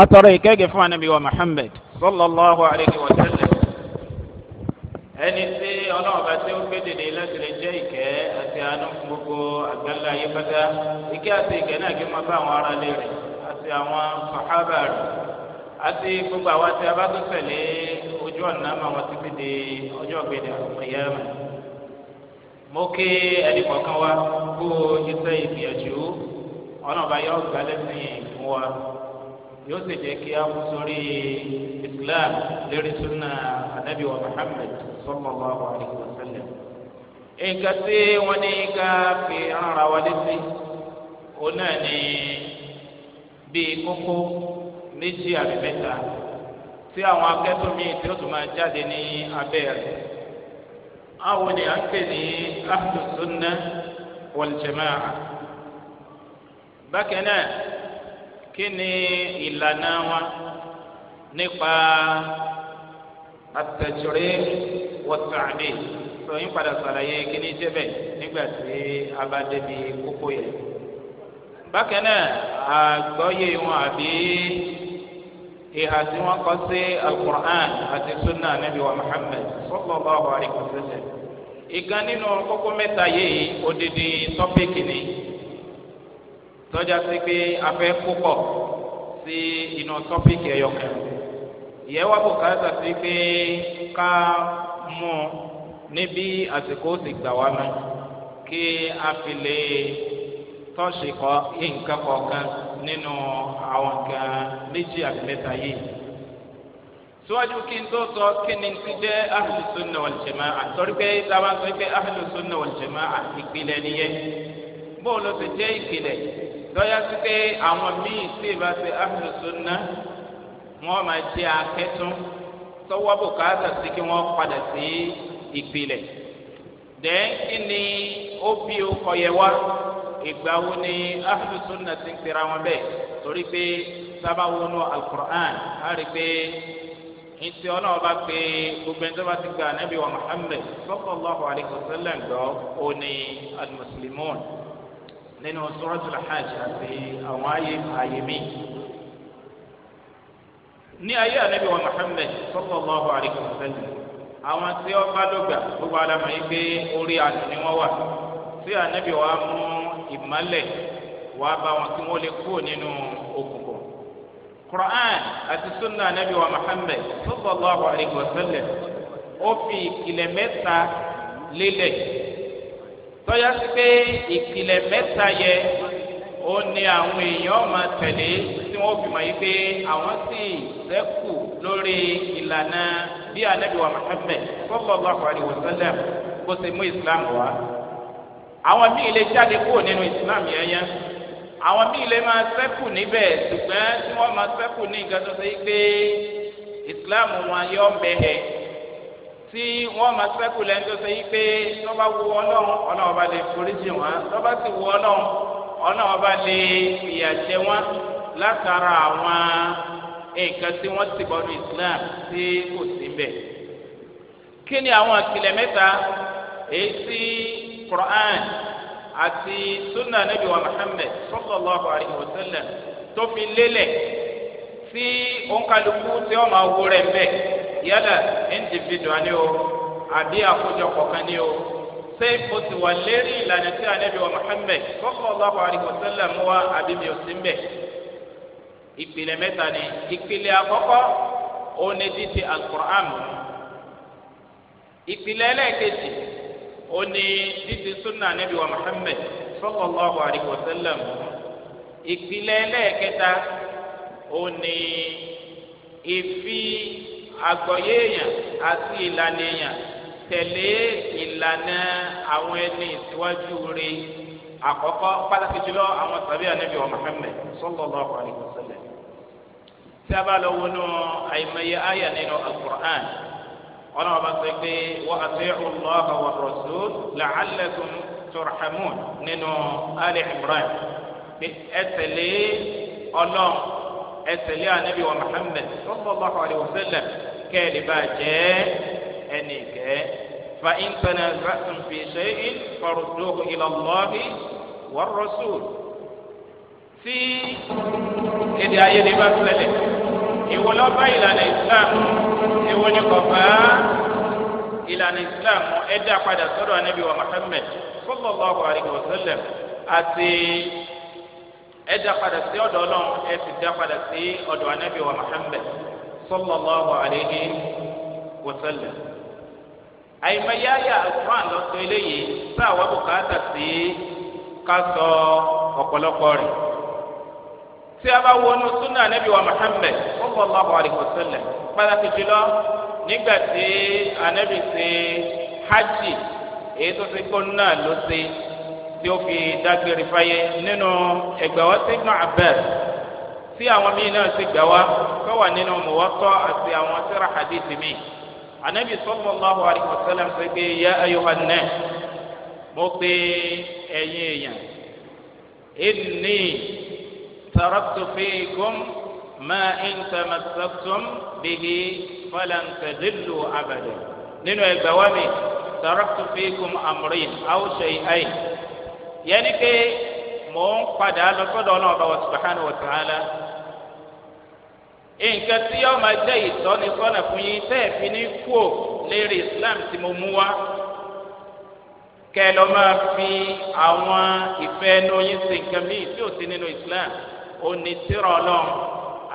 atọrọ ìkẹ́gẹ́ fún anabi wa muhammed sallallahu alayhi wa sallam ẹni tí ọlọ́run bá tí ó gbé dèdè láti lè jẹ́ ìkẹ́ àti àánú fún gbogbo àgbáńlá ayé pátá ìkẹ́ àti ìkẹ́ náà kí wọ́n bá àwọn ará ilé rẹ̀ àti àwọn sàhábà rẹ̀ àti gbogbo àwọn tí a bá tó tẹ̀lé ojú ọ̀nà máa wọ́n ti fi di ọjọ́ gbèdé àkùnyẹ́mù. mo kí ẹnì kọ̀ọ̀kan wa kó iṣẹ́ ìgbìyànjú ọlọ́run bá yọ ọ̀gá lẹ́sìn fún wa yóò sì jẹ́ kí a kú sórí islam lérí sunna anabi wa muhammed sallallahu alayhi wa sallam. nǹkan tí wọ́n ní ká fi rárá wa létí ó náà ní bíi kókó méjì àbí mẹ́ta tí àwọn akẹ́kọ̀ọ́ míì tí ó tún máa jáde ní abẹ́ rẹ̀. àwọn ni à ń pè ní ahlu sunna wal jamaa. bákan náà kí ni ìlànà wa nípa at-tajrih wa at-ta'dil sọyìn padà sàlàyé kí ni jẹ́ bẹ́ẹ̀ nígbà tí a bá débi kókó yẹn. bákan náà àgbọ́yé wọn àbí ìhà tí wọ́n kọ sí al-Qur'an àti sunna nabi wa Muhammad sallallahu alayhi wa sallam. ìkan nínú kókó mẹ́ta yìí odidi tọ́píkì ni tọ́já sí pé a fẹ́ púpọ̀ sí inú tọ́píkì ẹ̀yọkàn. ìyẹn wá bùkátà sí pé ká mú níbi àsìkò sì gbà wá mọ́ kí a fi lè tọ́sí kọ́ nǹkan kọ̀ọ̀kan nínú àwọn nǹkan méjì àti mẹ́ta yìí. síwájú kí n tó sọ kí ni ti jẹ́ ahlu sunna wal jamaa àtọ́rí pé táwa sọ pé ahlu sunna wal jamaa ìpìlẹ̀ nìyẹn bóun ló ti jẹ́ ìpìlẹ̀ lọ́yà sí pé àwọn míì tí ìbá ṣe ahlu sunna wọ́n máa jẹ́ akẹ́tún tọ́wọ́ bùkátà sí kí wọ́n padà sí ìpìlẹ̀. dẹ́ kí ni ó bí ọkọ̀ yẹ wá ìgbà wo ni ahlu sunna ti ń tẹ̀ra wọn bẹ́ẹ̀ torí pé sábà wọnú al-Qur'an á rí pé ìtì ọlọ́wọ́ bá pé gbogbo ẹni tó bá ti gba anabi wa Muhammad sallallahu alayhi wa sallam gbọ́ ó ní al-muslimun nínú suratul hajj àti àwọn ayé mi. ní ayé anabi wa Muhammad sallallahu alayhi wa sallam àwọn tí wọ́n bá lọ́gbà gbogbo alamọ̀ yìí pé orí àná ni wọ́n wà tí anabi wa mú ìmálẹ̀ wà bá wọn kí wọ́n lè kú nínú òkùnkùn. Qur'an àti sunna anabi wa Muhammad sallallahu alayhi wa sallam ó fi ìkìlẹ̀ mẹ́ta lélẹ̀ tọ́já sí pé ìkìlẹ̀ mẹ́ta yẹ ó ní àwọn èèyàn máa tẹ̀lé tí wọ́n fi mọ̀ yìí pé àwọn sì ṣẹ́kù lórí ìlànà bí anabi wa Muhammad sallallahu alayhi wa sallam kó ṣe mú islam wá. àwọn míì lè jáde kúrò nínú islam yẹn àwọn míì lè máa ṣẹ́kù níbẹ̀ ṣùgbọ́n tí wọ́n máa ṣẹ́kù ní nǹkan tó ṣe yìí pé islam wọn yọ mẹ́hẹ̀ tí wọ́n máa ṣẹ́kù lẹ́nu tó ṣe yí pé tó bá wu ọlọ́run bá lè foríjì wọn tó bá sì wu ọlọ́run bá lè fìyà jẹ wọn látara àwọn nǹkan tí wọ́n ti bọ̀ ní islam tí kò sí bẹ̀. kí ni àwọn ìkìlẹ̀ mẹ́ta èyí tí Qur'an àti sunna nabi wa Muhammad sallallahu alayhi wa sallam tó fi lélẹ̀ tí òǹkàlùkù tí wọ́n máa wú rẹ̀ bẹ́ẹ̀ yálà individual ni o àbí àkójọpọ̀ kan ni o ṣé o ti wà lérí ìlànà tí anabi wa Muhammad sallallahu alayhi wa sallam wa àbí mi ò sí mbẹ. ìpìlẹ̀ mẹ́ta ni ìpìlẹ̀ àkọ́kọ́ ó ní títí al-Qur'an ìpìlẹ̀ ẹlẹ́ẹ̀kejì ó ní títí sunna anabi wa Muhammad sallallahu alayhi wa sallam ìpìlẹ̀ ẹlẹ́ẹ̀kẹta ó ní ìfi àgbọ́yé èèyàn àti ìlànà èèyàn tẹ̀lé ìlànà àwọn ẹni ìsíwájú rẹ̀ àkọ́kọ́ pàtàkì jùlọ àwọn tàbí ànábì wa Muhammad sallallahu alayhi wa sallam. tí a bá lọ wọnú àìmọye àyà nínú al-Qur'an ọlọ́run bá sọ pé wa ati'u Allaha wa rasul la'allakum turhamun nínú Ali Imran pé ẹ tẹ̀lé ọlọ́run ẹ tẹ̀lé ànábì wa Muhammad sallallahu alayhi wa sallam kẹ́ẹ̀lì bá jẹ́ ẹnì kẹ́ fa in tanaza'tum fi shay'in farudduhu ila Allahi war rasul. tí èdè ayédè bá ṣẹlẹ̀ èwo ló bá ìlànà islam èwo ni kò bá ìlànà islam ẹ dá padà sọ́dọ̀ anabi wa muhammed sallallahu alayhi wa sallam àti ẹ dá padà sí ọ̀dọ̀ ọlọ́run ẹ sì dá padà sí ọ̀dọ̀ anabi wa muhammed sallallahu alayhi wa sallam. àyìnbáyé ayé àlùfáà lọ́sọ eléyìí sáà wà bùkátà sí ká sọ ọ̀pọ̀lọpọ̀ rẹ̀. tí a bá wọnú súnà anabi wa muhammed sallallahu alayhi wa sallam pàtàkì jùlọ nígbà tí anabi ṣe hajj èyí tó ṣe kó náà ló ṣe tí ó fi dágbére fáyé nínú ẹgbàá tí ibn abbas tí àwọn míín náà ṣe gbà wá tó wà nínú muwatta àti àwọn tírà hadith mi anabi sallallahu alayhi wa sallam ṣe pé ya ayyuhan nas mo pe ẹ̀yin èèyàn inni taraktu fiikum ma in tamassaktum bihi falan tadillu abada nínú ẹgbàá wa mi taraktu fiikum amrayn aw shay'ayn yẹni pé mò ń padà lọ sọ́dọ̀ Ọlọ́run bá wa subhanahu wa ta'ala nǹkan tí yóò máa jẹ́ ìtọ́ni sọ́nà fún yín tẹ́ ẹ̀ fi ní kúò lérí islam tí mo mú wá kẹ́ ẹ lọ máa fi àwọn ìfẹ́ ẹnu yín sí nǹkan míì tí ò sí nínú islam ó ní tírà Ọlọ́run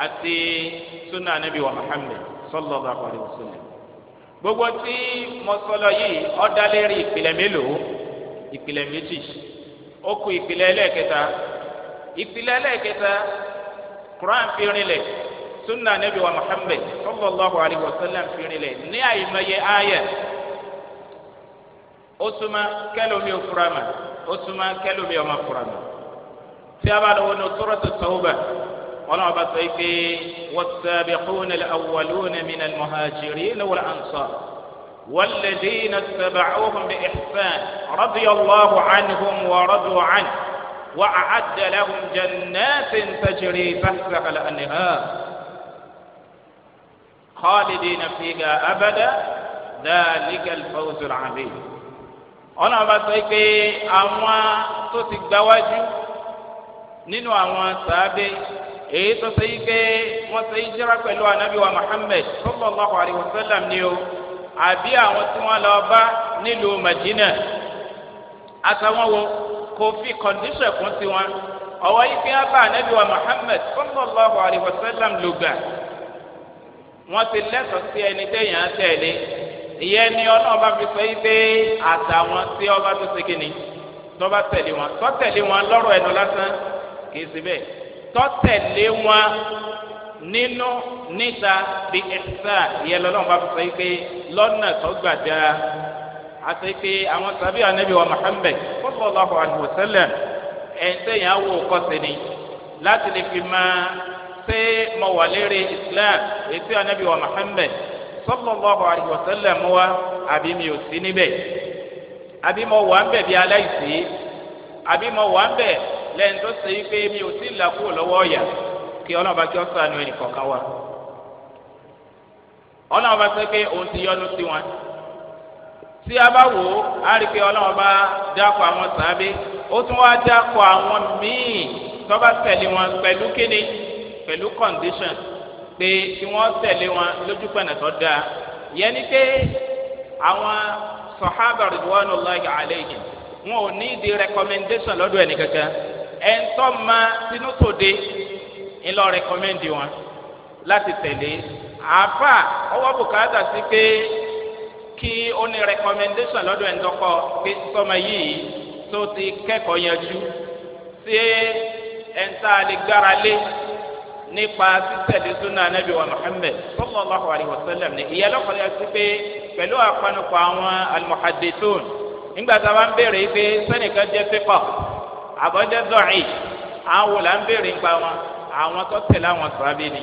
àti sunnah nabi wa muhammed sallallahu alaihi wasallam gbogbo tí mo sọlọ yìí ó dá lérí ìpìlẹ̀ mélòó ìpìlẹ̀ méjì ó kù ìpìlẹ̀ ẹlẹ́ẹ̀kẹta quran fi rinlẹ̀ sunna nabi wa muhammed sallallahu alaihi wasallam fi rinlẹ̀ ní àyèmáyé ayẹ ó súnmọ́ kẹlòmí òfurama ó súnmọ́ kẹlòmí ọmọ furama tí a bá lọ wọnú suratu tawbah wọn bá sọ pé was-sabiquna al-awwaluna mina al-muhajirina wal-ansar والذين اتبعوهم بإحسان رضي الله عنهم ورضوا عنه وأعد لهم جنات تجري تحتها الأنهار خالدين فيها أبدا ذلك الفوز العظيم ọ̀nà bá sọ pé àwọn tó ti gbáwájú nínú àwọn sàábé èyí tó sọ pé wọ́n ṣe hijira pẹ̀lú anabi wa muhammed sallallahu alayhi wa sallam ni o àbí àwọn tí wọ́n lọ bá nílùú madina àtàwọn wo kò fi kọ̀ǹdíṣẹ̀ kún sí wọn ọwọ́ yìí fi hàn bá anabi wa muhammed sallallahu alayhi wa sallam lùgbà wọ́n ti lẹ́tọ̀ọ́ sí ẹni téèyàn tẹ̀lé ìyẹn ni ọlọ́run bá fi sọ yìí pé àtàwọn tí ọba tó ṣe kíni tọ́ba tẹ̀lé wọn tọ́tẹ̀lé wọn lọ́rọ̀ ẹnu lásán kìí ṣe bẹ́ẹ̀ tọ́tẹ̀lé wọn nínú níta bí ẹ̀sà ìyẹn lọ́lọ́run bá fi sọ yìí pé lọ́nà tó gbàdá àti pé àwọn sàbí ànábì wa muhammed sallallahu alaihi wasallam ẹ̀ńtẹ̀yìn awo kọ́sẹ̀ ni láti lè fi máa ṣe mọ̀wálérè islam ètò ànábì wa muhammed sallallahu alaihi wasallam wa àbí mi ò sí níbẹ̀ àbí mo wà ń bẹ̀ bí aláìsí àbí mo wà ń bẹ̀ lẹ́yìn tó ṣe yí pé mi ò sí là kúrò lọ́wọ́ ọ̀yà kí ọlọ́run bá kí ọ ṣàánú ẹnì kọ̀ọ̀kan wa ọlọ́run bá sọ pé òun ti yọ́nú sí wọn tí a bá wò ó á rí i pé ọlọ́run bá dákọ̀ àwọn sàábé ó tún wá dákọ̀ àwọn míì tó bá tẹ̀lé wọn pẹ̀lú kíni pẹ̀lú condition pé kí wọ́n tẹ̀lé wọn lójú pẹ̀nà tó dáa yẹn ni pé àwọn sọ̀hábà ridwanullahi alayhim wọn ò ní di recommendation lọ́dọ̀ ẹni kankan ẹ̀ńtọ́ ma sínú tòde ńlọ recommend wọn láti tẹ̀lé àáfà ọwọ́ bùkátà sí pé kí ó ní recommendation lọ́dọ̀ ẹ̀ńtọ́kọ pé sọmọ yìí tó ti kẹ́kọ̀ọ́ yanjú sí ẹ̀ńtà lè gbára lé nípa títẹ̀lé súnà anábì wa muhammed sallallahu alayhi wa sallam ní ìyá lọ́kọ̀ọ́yà sí pé pẹ̀lú àpanupọ̀ àwọn almuhaddithun nígbà tá a bá ń béèrè pé sẹ́nìkan jẹ́ pépà àbọ̀jẹ́ dọ̀ọ̀ì àwọn wò là ń béèrè nípa wọn àwọn tó tẹ̀lé àwọn sàhábà ni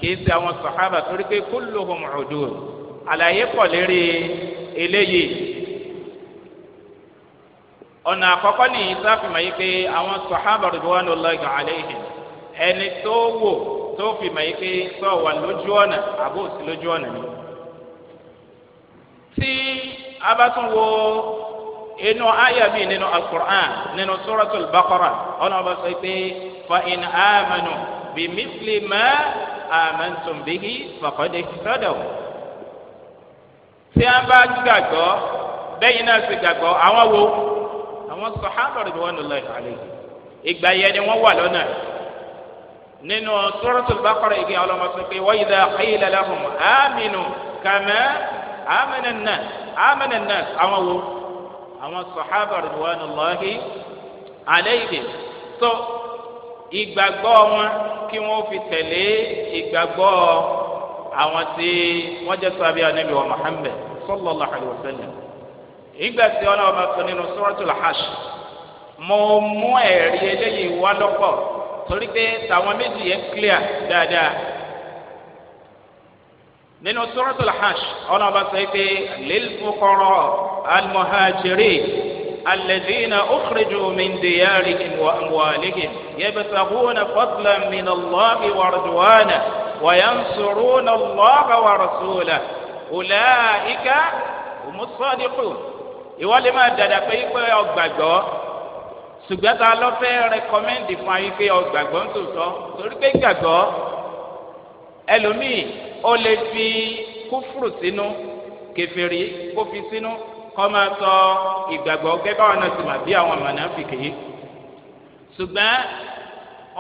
kìí ṣe àwọn sàhábà torí pé kulluhum udul àlàyé pọ̀ lérí eléyìí ọ̀nà àkọ́kọ́ nìyí sáfìmọ̀ yìí pé àwọn sàhábà ridwanullahi alayhim ẹni tó wò tó fi mọ̀ yìí pé sọ wà lójú ọ̀nà àbò sí lójú ọ̀nà ni. tí a bá tún wo inú àyà mi nínú alukur'an nínú suratul baqara ọ̀nà ọba sọ pé fa in amanu bi mithli ma amantum bihi faqad ihtadaw. tí a bá gbàgbọ́ bẹ́yìn náà sì gbàgbọ́ àwọn wo àwọn sàhábà ridwanullahi alayhim ìgbà yẹn ni wọ́n wà lọ́nà. nínú suratul Baqara igi ọlọ́mọ sọ pé wa idha qila lahum aminu kama amana an-nas àwọn wo àwọn sàhábà ridwanullahi alayhim. tó ìgbàgbọ́ wọn kí wọ́n fi tẹ̀lé ìgbàgbọ́ àwọn tí wọ́n jẹ́ sábẹ́ Ànábì wa Muhammad sallallahu alayhi wa sallam. ìgbà tí ọlọ́wọ́ bá sọ nínú suratul Hashr mo mú ẹ̀rí eléyìí wá lọ́pọ̀ torí pé tàwọn méjì yẹn clear dáadáa. nínú suratul Hashr ọlọ́wọ́ bá sọ pé lil fuqara al-muhajirin الذين أخرجوا من ديارهم وأموالهم يبتغون فضلا من الله ورضوانا وينصرون الله ورسوله أولئك هم الصادقون. ìwọ́lẹ̀ máa dàda pé pé ọgbàgbọ́ ṣùgbọ́n ta ló fẹ́ rẹkọmẹ́ndì fún ayé pé ọgbàgbọ́ ń tòótọ́ torí pé gbàgbọ́ ẹlòmíì ó lè fi kúfùrù sínú kèfèrí kó fi sínú kọ́ máa sọ ìgbàgbọ́ gẹ́gẹ́ wọn náà sì máa bí àwọn mọ̀nàfíkì yìí. ṣùgbọ́n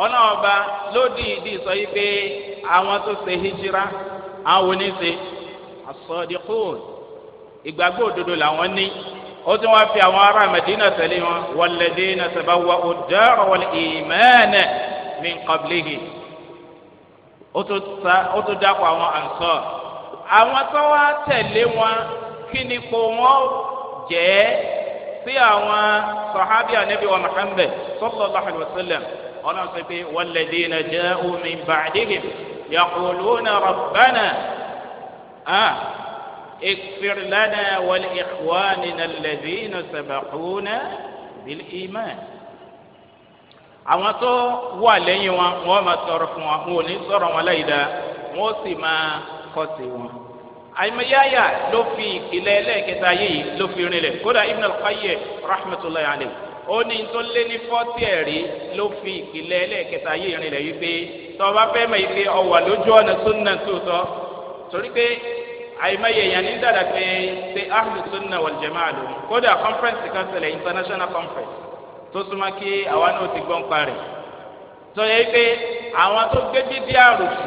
ọlọ́ọ̀ba ló dìídì sọ yìí pé àwọn tó ṣe hijira àwọn oníṣe as-sadiqun ìgbàgbọ́ òdodo làwọn ní. ó tún wá fi àwọn ará Madina tẹ̀lé wọn walladhina tabawwa'u ad-dara wal-imana min qablihi. ó tún dákọ̀ àwọn Ansar. àwọn tó wá tẹ̀lé wọn kí ni kò wọ́n jẹ́ sí àwọn sàhábì Ànábì wa Muhammad sallallahu alaihi wasallam. ọlọ́run sọ pé walladhina ja'u min ba'dihim yaquluna rabbana اغفر لنا ولإخواننا الذين سبقونا بالإيمان. àwọn tó wà lẹ́yìn wọn wọ́n máa tọrọ fún wọn wọn ò ní sọ̀rọ̀ wọn láì dáa wọ́n sì máa kọ́ sí wọn. àìmọ̀yáyà ló fi ìkìlẹ̀ ẹlẹ́ẹ̀kẹta yìí ló fi rinlẹ̀ kódà Ibn al-Qayyim rahmatulahi alayhi ó ní tó lé ní 40 ẹ̀rí ló fi ìkìlẹ̀ ẹlẹ́ẹ̀kẹta yìí rinlẹ̀ yìí pé tọ́ba fẹ́ mọ̀ yìí pé ọwà lójú ọ̀nà sunna tó torí pé àìmọye yẹn ní dàda pé ṣe ahlu sunna wal jamaa lò kódà conference kan ṣẹlẹ̀ international conference tó súnmọ́ kí àwa náà ti gbọ́n parí tó yẹ pé àwọn tó gbé dídí àròsì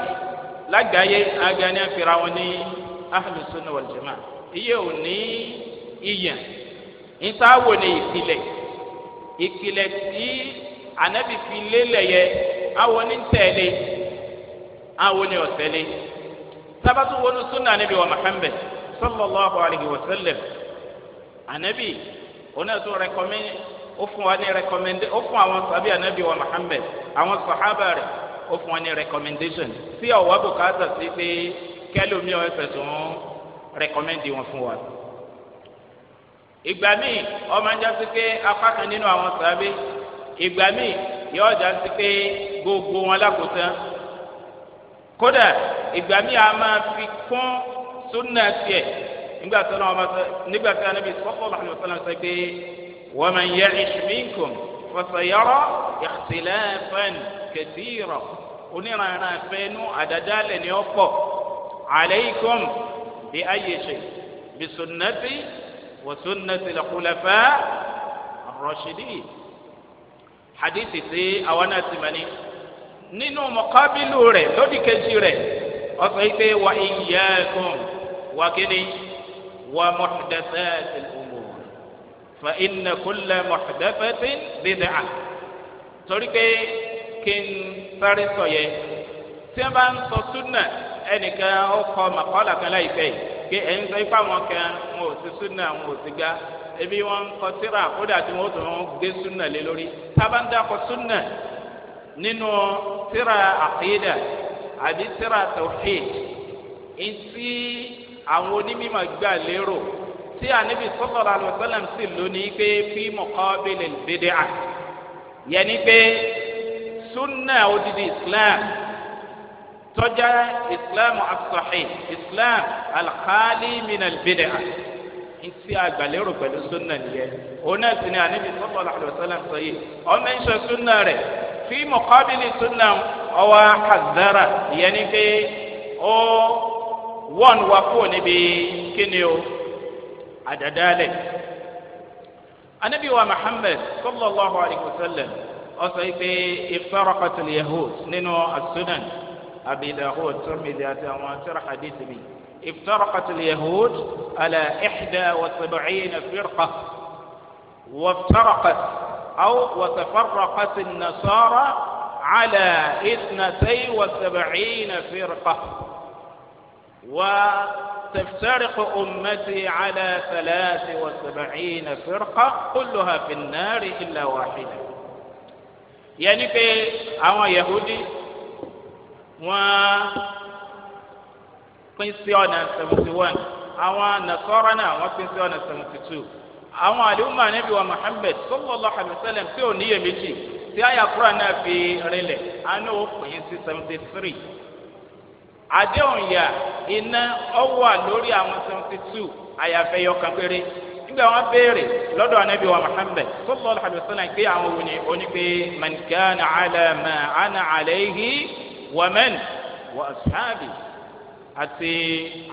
lágbàáyé agani àfihàn wọn ní ahlu sunna wal jamaa iye ò ní iyàn ìtawò ní ìpìlẹ̀ tí anabi fi lélẹ̀ yẹ àwọn ní tẹ̀lé àwọn ní ọ̀tẹ̀lé. sabatu wonu sunna anabi wa Muhammad sallallahu alaihi wa sallam anabi ona to recommend ó fún wa ní recommend ó fún àwọn sahabi anabi wa Muhammad àwọn sahaba rẹ̀ ó fún wa ní recommendation tí ó wá bùkátà sí pé kelo mi ó fẹ́ tún recommend wọn fún wa. ìgbà míì ó máa jà sí pé apá kan nínú àwọn sahabi ìgbà míì yóò jà sí pé gbogbo wọn lákòótán kódà ìgbà míì a máa fi kún sunna tiẹ̀ nígbà tí anabi sallallahu alaihi wasallam sọ pé wa man ya'ish minkum fasayara ikhtilafan kathira onírànà fẹ́nu àdàdálẹ̀ ni ó pọ̀ alaykum bi ayyi shay bi sunnati wa sunnati al-khulafa ar-rashidin hadithi tí àwọn náà ti mọ̀ ní. nínú mọ̀kábílù rẹ̀ lódì kejì rẹ̀ ọ̀sọ̀ yìí pé wa iyyakum wa kini wa muhdathatil umur fa inna kulla muhdathatin bid'ah. torí pé kí n sáré sọ yẹ tí wọ́n bá ń sọ súnà ẹnìkan ó kọ màkọ́là kan láìpẹ́ yìí pé ẹ̀yin sọ ipá wọn kan wọn ò sí súnà wọn ò sí ga ebi wọn kọ síra kódà tí wọn ó tún gbé súnà lé lórí tábà ń dákọ súnà nínú tírà àkídà àbí tírà tawhid ìtì àwọn onímọ̀ gbà lérò tí ànábì sallallahu alaihi wasallam sì lónìí pé fi muqabilil bid'ah yẹni pé sunna odidi islam tọ́jà islam as-sahih islam al-khali min al-bid'ah ìtì àgbàlérò pẹ̀lú sunna nìyẹn òun náà sì ni ànábì sallallahu alaihi wasallam sọ yìí ọmọ ìṣe sunna rẹ̀. fi muqabili sunna ọwọ́ hazara ìyẹn ni pé ó wọ́n wá kó níbi kíni o àdàdálẹ̀. anabi wa muhammad sallallahu alayhi wa sallam ọsọ ipe iftaraqatul yahud nínú as-sunan abi dawud tirmidhi àti àwọn tírà hadithi bi iftaraqatul yahud ala 71 firqa waftaraqat aw watafarraqat an-nasara ala 72 firqa وتفترق أمتي على 73 فرقة كلها في النار إلا واحدة. يعني في àwọn Yahudi wọ́n pín sí ọ̀nà 71 àwọn Nasara náà wọ́n pín sí ọ̀nà 72 àwọn àlùmọ́ Ànábì wa Muhammad sallallahu alaihi wasallam tí ò níyèméjì tí àyà Kùránì náà fi rinlẹ̀ àánú ó pín sí 73 àdéhùn yà iná ọwọ́ lórí àwọn 72 àyàfẹ́ yọkan péré nígbà wọn béèrè lọ́dọ̀ Ànábì wa Muhammad sallallahu alaihi wasallam pé àwọn wo ni ó ní pé man kana ala ma ana alayhi wa man wa ashabi àti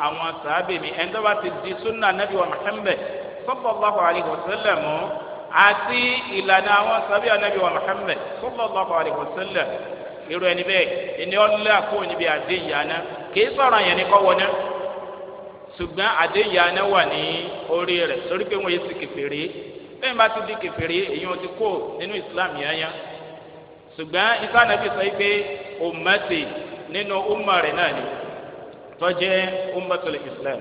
àwọn sàábì mi ẹni tó bá ti di sunna Ànábì wa Muhammad sallallahu alaihi wasallam àti ìlànà àwọn sàábì Ànábì wa Muhammad sallallahu alaihi wasallam irú ẹni bẹ́ẹ̀ ẹni ọlọ́lá kó níbi àdéhìyàná kì í sọ̀rọ̀ yẹn ní kọ́ wọná ṣùgbọ́n àdéhìyàná wà ní orí rẹ̀ torí pé wọ́n yé sí kèfèrí bẹ́ẹ̀ bá ti di kèfèrí èyí wọn ti kó nínú Islam yányá ṣùgbọ́n isa nàbí sọ pé ummati nínú umma rẹ̀ náà ni tó jẹ́ ummatul Islam.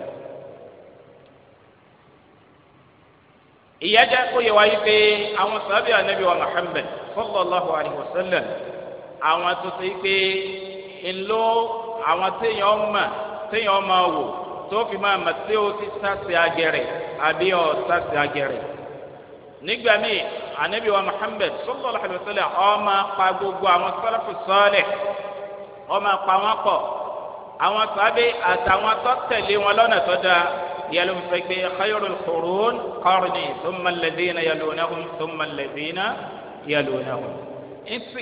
ìyájá kó yẹ wáyé pé àwọn sàbí Ànábì wa Muhammad sallallahu alaihi wasallam àwọn tó ṣe pé ńlọ àwọn téèyàn máa wò tó fi máa mà tí ó ti sáṣẹ agẹrẹ àbí ọ sáṣẹ agẹrẹ. nígbà míì Ànábì wa Muhammad sallallahu alaihi wasallam ó máa pa gbogbo àwọn sálàfù sálíh් ó máa pa wọ́n pọ̀ àwọn sábẹ́ àtàwọn tó tẹ̀lé wọn lọ́nà tó dáa yẹlò ń fẹ́ pé khayrul qurun qarni thumma alladhina yalunahum thumma alladhina yalunahum.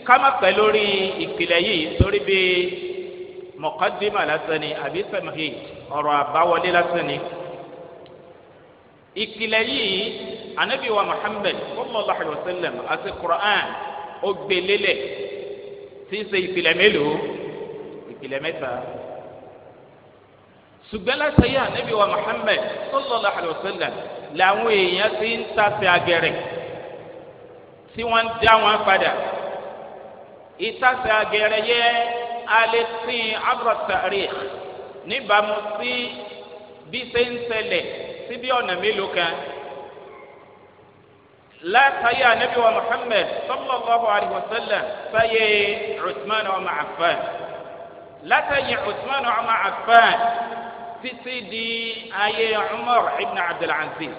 kama pẹ̀ lórí ìpìlẹ̀ yìí torí bí muqaddima lásán ni àbí sẹ́mìhì ọ̀rọ̀ àbáwọlé lásán ni. ìpìlẹ̀ yìí Ànábì wa Muhammad sallallahu alaihi wasallam àti Qur'an ó gbélélẹ̀ tí ṣe ìpìlẹ̀ mélòó ìpìlẹ̀ mẹ́ta. ṣùgbọ́n lásán yìí Ànábì wa Muhammad sallallahu alaihi wasallam làwọn èèyàn ti ń tàfẹ́ agẹrẹ tí wọ́n ń dá wọn padà. ìtàsẹ̀ agẹrẹ yẹ alẹ́ sìn abra tarikh níbàámu sí bí ṣe ń ṣẹlẹ̀ sí bí ọ̀nà mélòó kan. látàyè Ànábì wa Muhammad sallallahu alayhi wa sallam sáyé Uthman ọmọ Affan látàyè Uthman ọmọ Affan títí di ayé Umar ibn Abdul Aziz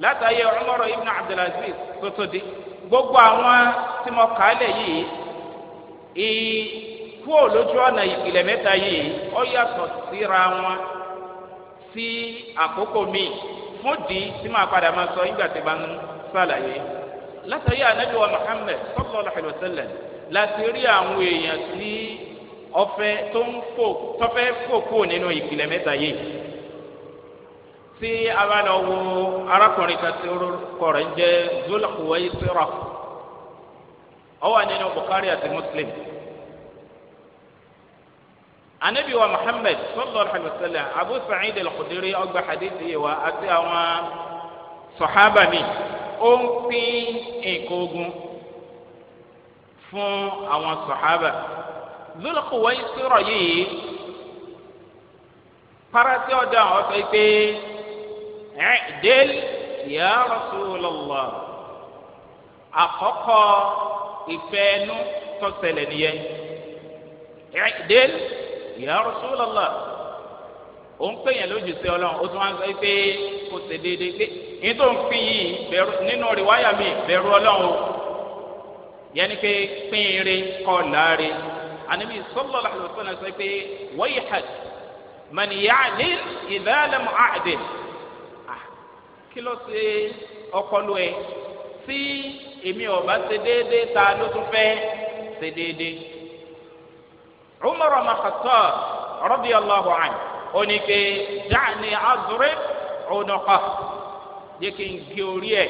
látàyè Umar ibn Abdul Aziz tótó di gbogbo àwọn tí mo kà á lẹ̀ yìí ìkú olójú ọ̀nà ìpìlẹ̀ mẹ́ta yìí ó yàtọ̀ síra wọn sí àkókò míì fún di tí máa padà máa sọ nígbà tí bá ń sàlàyé. látàrí Ànábì wa Muhammad sallallahu alaihi wasallam láti rí àwọn èèyàn tí ọfẹ tó ń tọfẹ fò kúrò nínú ìpìlẹ̀ mẹ́ta yìí. tí a bá lọ wo arákùnrin kan tí orúkọ rẹ̀ ń jẹ́ Zul Khuwaysira ó wà nínú Bukhari àti Muslim. Ànábì wa Muhammad sallallahu alaihi wasallam Abu Sa'id al-Khudri ọgbà hadith yìí wa àti àwọn sọ̀hábà mi ó ń pín nǹkan ogun fún àwọn sọ̀hábà. Dhul Khuwaysira yìí parati ọ̀dọ̀ àwọn sọ pé i'dil ya Rasulullah àkọ́kọ́ ìfẹ́ ẹnu tó ṣẹlẹ̀ nìyẹn. i'dil ya Rasulullah ó ń pè yẹn lójú sí Ọlọ́run ó tún wá ń sọ pé kò ṣe déédéé pé ní tó ń pín yìí bẹ̀rù nínú rìwáyà mi bẹ̀rù Ọlọ́run yẹn ni pé pín ire kọ́ láre. Ànábì sallallahu alaihi wasallam sọ pé wayhak man ya'dil idha lam a'dil. kí ló ṣe ọpọlọ ẹ tí èmi ọba ṣe déédéé ta ló tún fẹ́ ṣe déédéé. Umar ibn Khattab radiyallahu anhu ó ní pé da'ni adrib unuqah jẹ́ kí n gé orí ẹ̀.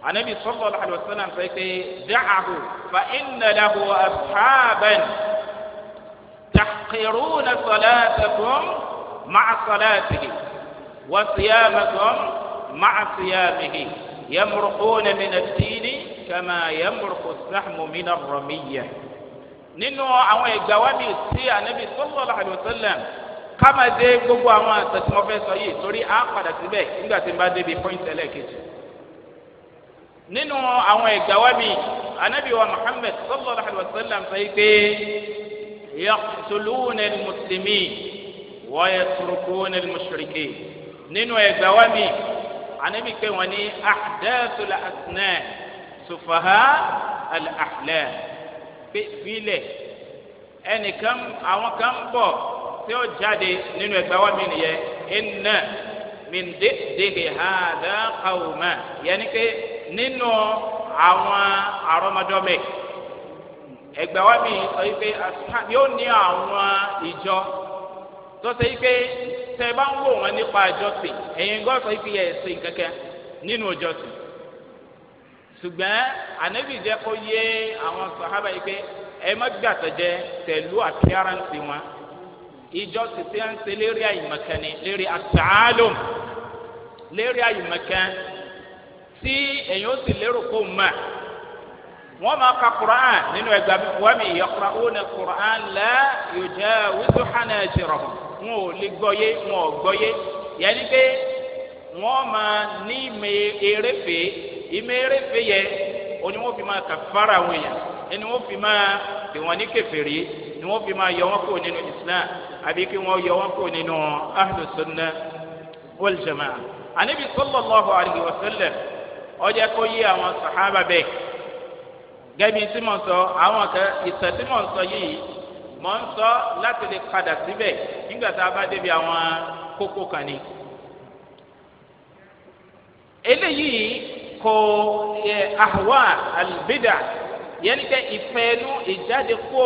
Ànábì sallallahu alaihi wasallam sọ pé da'ahu fa inna lahu ashaban tahqiruna salatakum ma'a salatihi wa siyamakum ma'a siyamihi yamruquna min ad-dini kama yamruqu as-sahmu min ar-ramiyyah. Nínú àwọn ìgbà wa mi sí Ànábì sallallahu alaihi wasallam kama dé gbogbo àwọn àtẹ̀símọ́fẹ́ sọ yìí torí a padà síbẹ̀ nígbà tí n bá débi pọ́ìntì ẹlẹ́ẹ̀kejì. Nínú àwọn ìgbà wa mi Ànábì wa Muhammad sallallahu alaihi wasallam sọ yìí pé yaqtuluna al-muslimin wa yatrukuna al-mushrikin. Nínú ìgbà wa mi Ànábì pé wọ́n ní ahdathul asnan sufaha al-ahlam pé filẹ̀ ẹnìkan àwọn kan bọ̀ tí ó jáde nínú ẹgbẹ́ wa mi nìyẹn inna min dihi hadha qawma yẹni pé nínú àwọn àrọ́mọdọ́mẹ ẹgbẹ́ wa mi sọ yìí pé yóò ní àwọn ìjọ tó ṣe yìí pé tẹ bá ń wò wọn nípa ìjọsìn ẹ̀yin gbọ́ sọ yìí pé ẹ̀sìn kankan nínú ìjọsìn ṣùgbọ́n Ànábì jẹ́ kó yé àwọn sàhábà yìí pé ẹ má gbàtọ̀jẹ pẹ̀lú appearance wọn ìjọ tètè ń ṣe lérí àyìnmọ̀kan ni lérí àtàlùm lérí àyìnmọ̀kan tí èyàn ó sì lérò kó mà wọ́n máa ka Qur'an nínú ẹgbàá wọ́n mi yaqra'una Qur'an la yujawizu hanajirahum wọn ò lè gbọ́yé wọn ò gbọ́yé yẹni pé wọ́n máa ní ìmẹ̀ eréfé yẹ oní wọ́n fi máa kàfàrà àwọn èèyàn ẹni wọ́n fi máa pè wọ́n ní kèfèrí ni wọ́n fi máa yọ wọ́n kúrò nínú Islam àbí kí wọ́n yọ wọ́n kúrò nínú Ahlus Sunnah wal Jama'ah. Ànábì sallallahu alaihi wa sallam ó jẹ́ kó yé àwọn sàhábà bẹ́ẹ̀ gẹ́bí tí mo sọ àwọn ìtàn tí mo sọ yìí mo ń sọ láti lè padà síbẹ̀ nígbà tá a bá débi àwọn kókó kan ni. eléyìí kò ahwa albida yẹn kẹ́ ìfẹ́nu ìjáde kó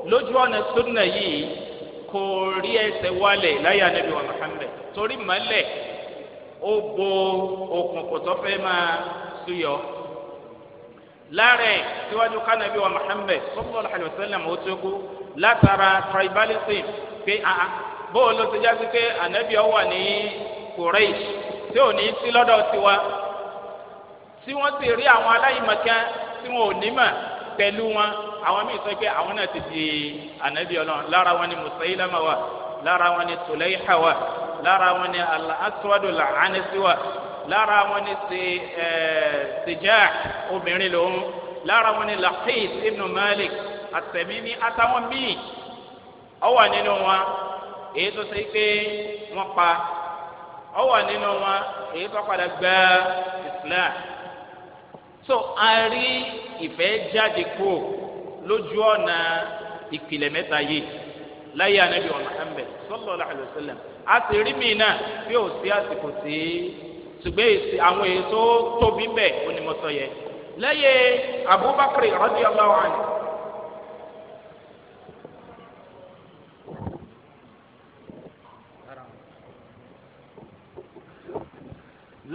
lójú ọ̀nà sunna yìí kò rí ẹsẹ̀ wálẹ̀ láyé Ànábì wa Muhammad torí mọ́lẹ̀ ó bo òkùnkùn tó fẹ́ máa súyọ. láàrẹ̀ síwájú kánàbí wa Muhammad sallallahu alaihi wasallam ó tó kú látara tribalism pé bóòlù ti já sí pé Ànábì ó wà ní Quraysh tí ò ní sí lọ́dọ̀ tiwa tí wọ́n sì rí àwọn aláìmọ̀kan tí wọn ò ní mà pẹ̀lú wọn àwọn míì sọ pé àwọn náà ti di Ànábì Ọlọ́run lára wọn ni Musailama wa lára wọn ni Tulayha wa lára wọn ni al-Aswadu al-Anasi wa lára wọn ni Sijah obìnrin lòun lára wọn ni Laqit ibn Malik at-Tamimi àtàwọn míì ó wà nínú wọn èyí tó ṣe pé wọ́n pa ó wà nínú wọn èyí tó padà gba Islam. So a rí ìfẹ́ jáde kó lójú ọ̀nà ìpìlẹ̀ mẹ́ta yìí láyé Ànábì wa Muhammad sallallahu alaihi wasallam a sì rí mi náà bí ó sí àsìkò sí ṣùgbọ́n àwọn èyí tó tóbi bẹ́ẹ̀ onímọ̀sọ yẹ láyé Abubakar radiyallahu anhu.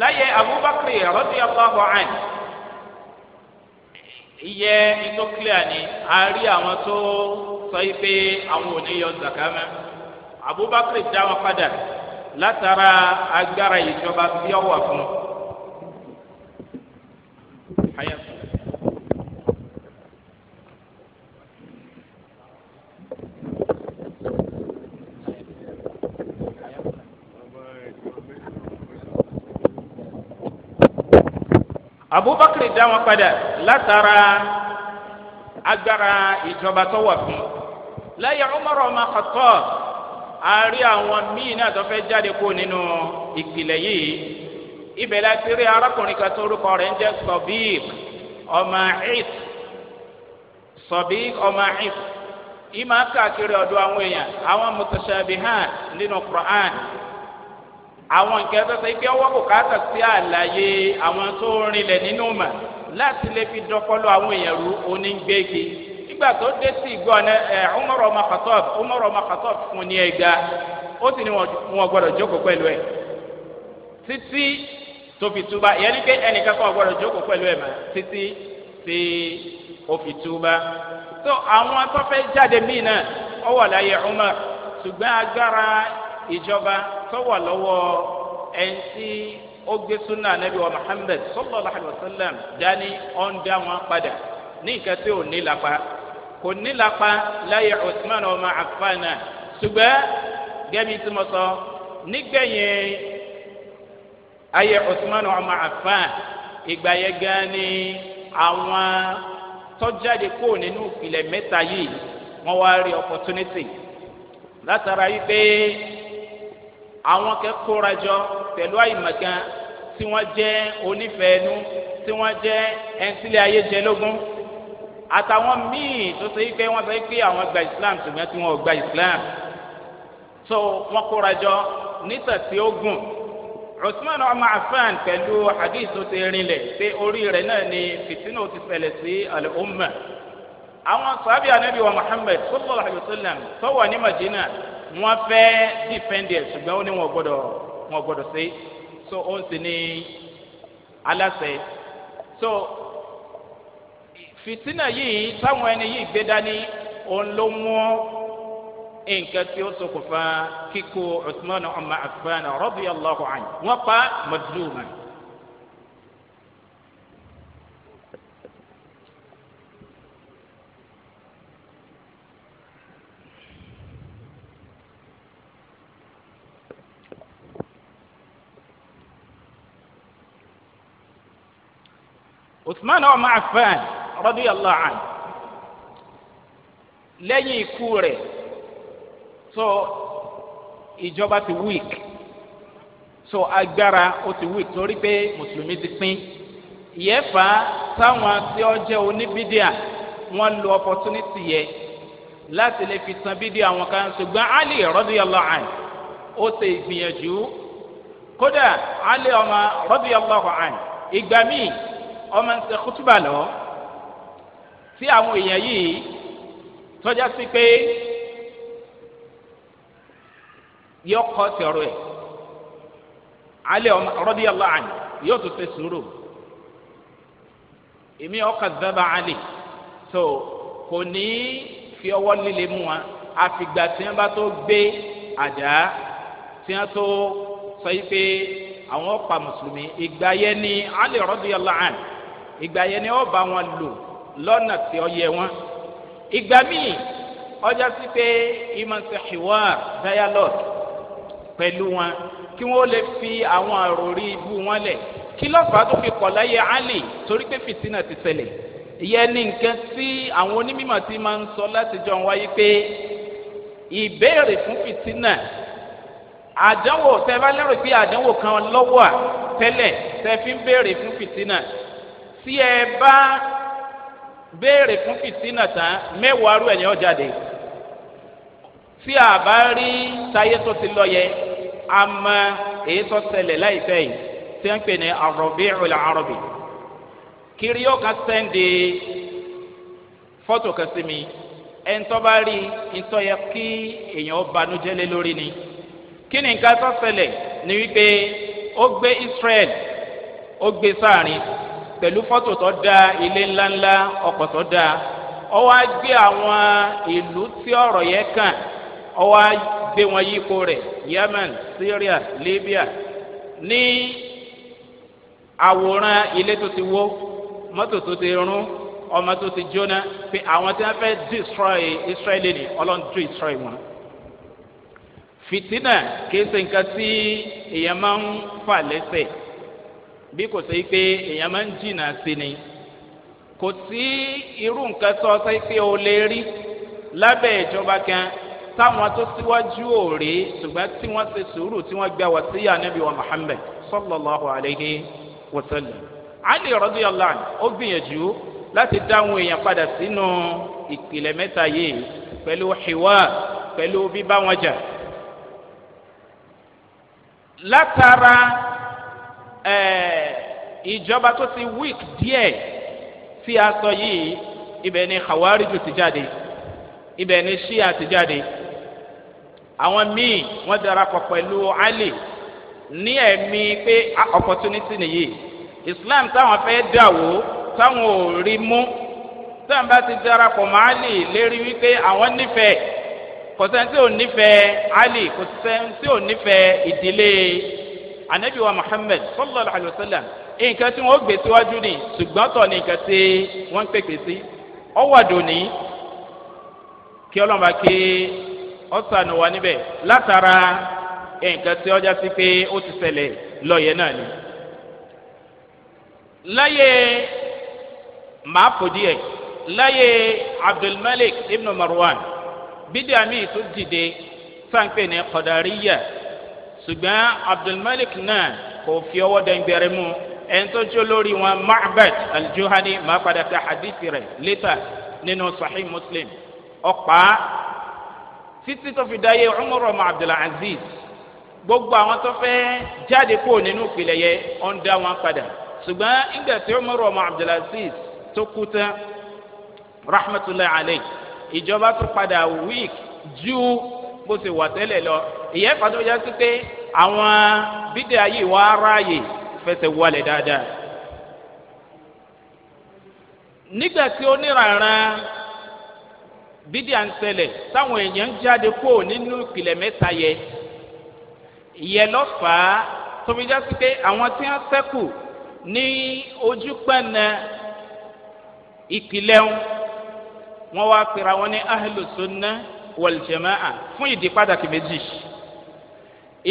láyé Abubakar radiyallahu anhu iye ìtòkìlẹ̀ ni a rí àwọn tó sọ yìí pé àwọn ò ní yọ zakama Abubakar dá wọn padà látara agbára ìjọba tí ó wà fún Abubakar dá wọn padà látara agbára ìjọba tó wà fún láyé Umar ibn Khattab a rí àwọn míì náà tó fẹ́ jáde kó nínú ìpìlẹ̀ yìí ibẹ̀ láti rí arákùnrin kan tó orúkọ rẹ̀ ń jẹ́ Sabiq ọmọ If ìmọ̀ káàkiri ọ̀dọ̀ àwọn èèyàn àwọn mutashabihan nínú Qur'an àwọn nǹkan tó ṣe pé ọwọ́ bùkátà sí àlàyé àwọn tó rinlẹ̀ nínú mà láti lè fi dọ́kọ́lọ́ àwọn èèyàn rú onígbèégi nígbà tó dé sí ìgbọ́ Umar ọmọ Khattab fún ní ẹgbà ó sì ní wọn gbọ́dọ̀ jókòó pẹ̀lú ẹ̀ títí tó fi túbà ìyẹn ní pé ẹnìkan kan gbọ́dọ̀ jókòó pẹ̀lú ẹ̀ mà títí tí ó fi túbà tó àwọn tó fẹ́ jáde míì náà ó wà láyé Umar ṣùgbọ́n agbára ìjọba tó wà lọ́wọ́ ẹni tí ó gbé súnà Ànábì wa Muhammad sallallahu alaihi wasallam dání ọ̀ndà wọn padà ní nǹkan tí ò ní lápá kò ní lápá láyé Usman ọmọ Affan náà ṣùgbọ́n gẹ́bí tí mo sọ nígbẹ̀yìn ayé Usman ọmọ Affan ìgbà yẹn gan ni àwọn tọ́jáde kó nínú ìpìlẹ̀ mẹ́ta yìí wọ́n wá rí opportunity látara yìí pé àwọn kẹ́kọ̀ọ́ rajọ pẹ̀lú àyìnbọn tí wọ́n jẹ́ onífẹ̀ẹ́nu tí wọ́n jẹ́ ẹ̀ńsílẹ̀ ayé jẹ lógún àtàwọn míì tó ṣe pé wọ́n sọ pé àwọn gba Islam ṣùgbọ́n tí wọ́n ò gba Islam so wọ́n kó rajọ níta tí ó gùn Usman ọmọ Affan pẹ̀lú hadith tó ti rinlẹ̀ pé orí rẹ̀ náà ni fìtínà ti ṣẹlẹ̀ sí al-umma àwọn sàbí Ànábì wa Muhammad sallallahu alaihi wasallam tó wà ní Madina wọ́n fẹ́ dìfẹ́ndì ẹ̀ ṣùgbọ́n ó ní wọn gbọ́dọ̀ ṣe so ó ń sì ní aláṣẹ so fìtínà yìí táwọn ẹni yìí gbé dání òun ló mú nǹkan tí ó ṣokùnfà kíkó Usman ọmọ Affan radiyallahu anhu wọ́n pa madluman. Usman ọmọ Affan radiyallahu anhu lẹ́yìn ikú rẹ̀ so ìjọba ti weak so agbára ó ti weak torí pé mùsùlùmí ti pín ìyẹ́fà táwọn tí ó jẹ́ oníbídíà wọ́n lo opportunity yẹ láti lè fi tan bídíà wọn kan ṣùgbọ́n Ali radiyallahu anhu ó ṣe ìgbìyànjú kódà Ali ọmọ radiyallahu anhu ìgbà míì ọmọ ń ṣe kútùbà lọ tí àwọn èèyàn yìí tọ́já sí pé yóò kọ́ tẹ̀rọ ẹ̀ Ali radiyallahu anhu yóò tún ṣe sùúrù èmi ọkà dábàá Ali tó kò ní fi ọwọ́ líle mú wa àfìgbà tí wọ́n bá tó gbé àdá tí wọ́n tó sọ yìí pé àwọn ọ̀pá mùsùlùmí ìgbà yẹn ni Ali radiyallahu anhu ìgbà yẹn ni wọ́n bá wọn lò lọ́nà tí ó yẹ wọn ìgbà míì ọjà sí pé ìmọ̀ọ́sẹ̀ hiwar dialogue pẹ̀lú wọn kí wọ́n lè fi àwọn àròrí ibú wọn lẹ̀ kí ló fà á tó fi kọ̀ láyé Ali torí pé fìtínà ti ṣẹlẹ̀ ìyẹn ní nǹkan tí àwọn onímọ̀ ti máa ń sọ láti jọ wáyé pé ìbéèrè fún fìtínà àdánwò tẹ́ bá lérò pé àdánwò kan lọ́wọ́ tẹ́lẹ̀ tẹ́ fi ń béèrè fún fìtínà tí ẹ bá béèrè fún fìtínà tán mẹ́wàá rú ẹ̀yìn ọ̀jáde tí a bá rí táyé tó ti lọ yẹ àmọ́ èyí tó ṣẹlẹ̀ láìpẹ́ yìí tí wọ́n ń pè ní Ar-Rabi'ul Arabi kiri yóò kan sẹ́ndì fọ́tò kan sí mi ẹ̀ńtọ́ bá rí ìtọ́ yẹ kí èèyàn banújẹ́ lé lórí ni kí ni nǹkan tó ṣẹlẹ̀ ni wípé ó gbé Israel ó gbé sáàrin pẹ̀lú fọ́tò tó dáa ilé ńláńlá ọkọ̀ tó dáa ó wá gbé àwọn ìlú tí ọ̀rọ̀ yẹn kàn ó wá gbé wọn yípo rẹ̀ Yemen Syria Libya ní àwòrán ilé tó ti wó mọ́tò tó ti rún ọmọ tó ti jóná pé àwọn tí wọ́n fẹ́ destroy Israeli ni ọlọ́run destroy wọn. Fìtínà kìí ṣe nǹkan tí èèyàn máa ń fà lẹ́sẹ̀ bí kò sí pé èèyàn máa ń jìnnà sí ni kò sí irú nǹkan tó ṣe pé o lè rí lábẹ́ ìjọba kan táwọn tó síwájú ò rí ṣùgbọ́n tí wọ́n ṣe sùúrù tí wọ́n gbà wàsíyà Ànábì wa Muhammad sallallahu alayhi wa sallam. Ali radiyallahu anhu ó gbìyànjú láti dáhùn èèyàn padà sínú ìpìlẹ̀ mẹ́ta yìí pẹ̀lú hiwa pẹ̀lú bíbá wọn jà látara ìjọba tó ti weak díẹ̀ tí a sọ yìí ibẹ̀ ni khawariju ti jáde ibẹ̀ ni shia ti jáde àwọn míì wọ́n darapọ̀ pẹ̀lú Ali ní ẹ̀mí pé opportunity nìyí Islam táwọn fẹ́ dàwó táwọn ò rí mú táwọn bá ti darapọ̀ mọ́ Ali lérí wípé àwọn nífẹ̀ẹ́ kò sẹ́ni tí ò nífẹ̀ẹ́ Ali kò sẹ́ni tí ò nífẹ̀ẹ́ ìdílé anabi wa Muhammad sallallahu alayhi wa sallam nǹkan tí wọ́n gbé síwájú ni ṣùgbọ́n tọ̀ ní nǹkan tí wọ́n ń pèpè sí ọwọ́dò ní kí ọlọ́mọba kí ọ̀sán wà níbẹ̀ látara nǹkan tí ọjà sí pé ó ti ṣẹlẹ̀ lọ́yẹ̀ náà ni. láyé màáfòdìẹ̀ láyé Abdulmalik ibn Marwan bídíàmì tó dìde sáńpẹ̀ ní Qadariyya ṣùgbọ́n Abdulmalik náà kò fi ọwọ́ dẹ́ngbẹ̀rẹ̀ mú ẹni tó jó lórí wọn Ma'bad al-Juhani máa padà ka hadithi rẹ̀ létà nínú Sahih Muslim ọ̀pá títí tó fi dáyé Umar ọmọ Abdulaziz gbogbo àwọn tó fẹ́ jáde kó nínú ìpìlẹ̀ yẹ ọ̀n dá wọn padà ṣùgbọ́n ìgbà tí Umar ọmọ Abdulaziz tó kú tán rahmatullahi alayhi ìjọba tó padà wíìk ju bó ṣe wà tẹ́lẹ̀ lọ ìyẹn pàtó yá sí pé àwọn bídẹ̀ ayé wa ráàyè fẹsẹ̀ wọlé dáadáa. nígbà tí oníranran bídẹ̀ à ń ṣẹlẹ̀ táwọn èèyàn ń jáde kó nínú ìpìlẹ̀ mẹ́ta yẹ ìyẹn lọ fà á tó fi já sí pé àwọn tí wọ́n ṣẹ́kù ní ojú pẹ́ẹ́nà ìpìlẹ̀ wọn wá pera wọn ní ahlu sunnah wal jamaa fún ìdí pàtàkì méjì.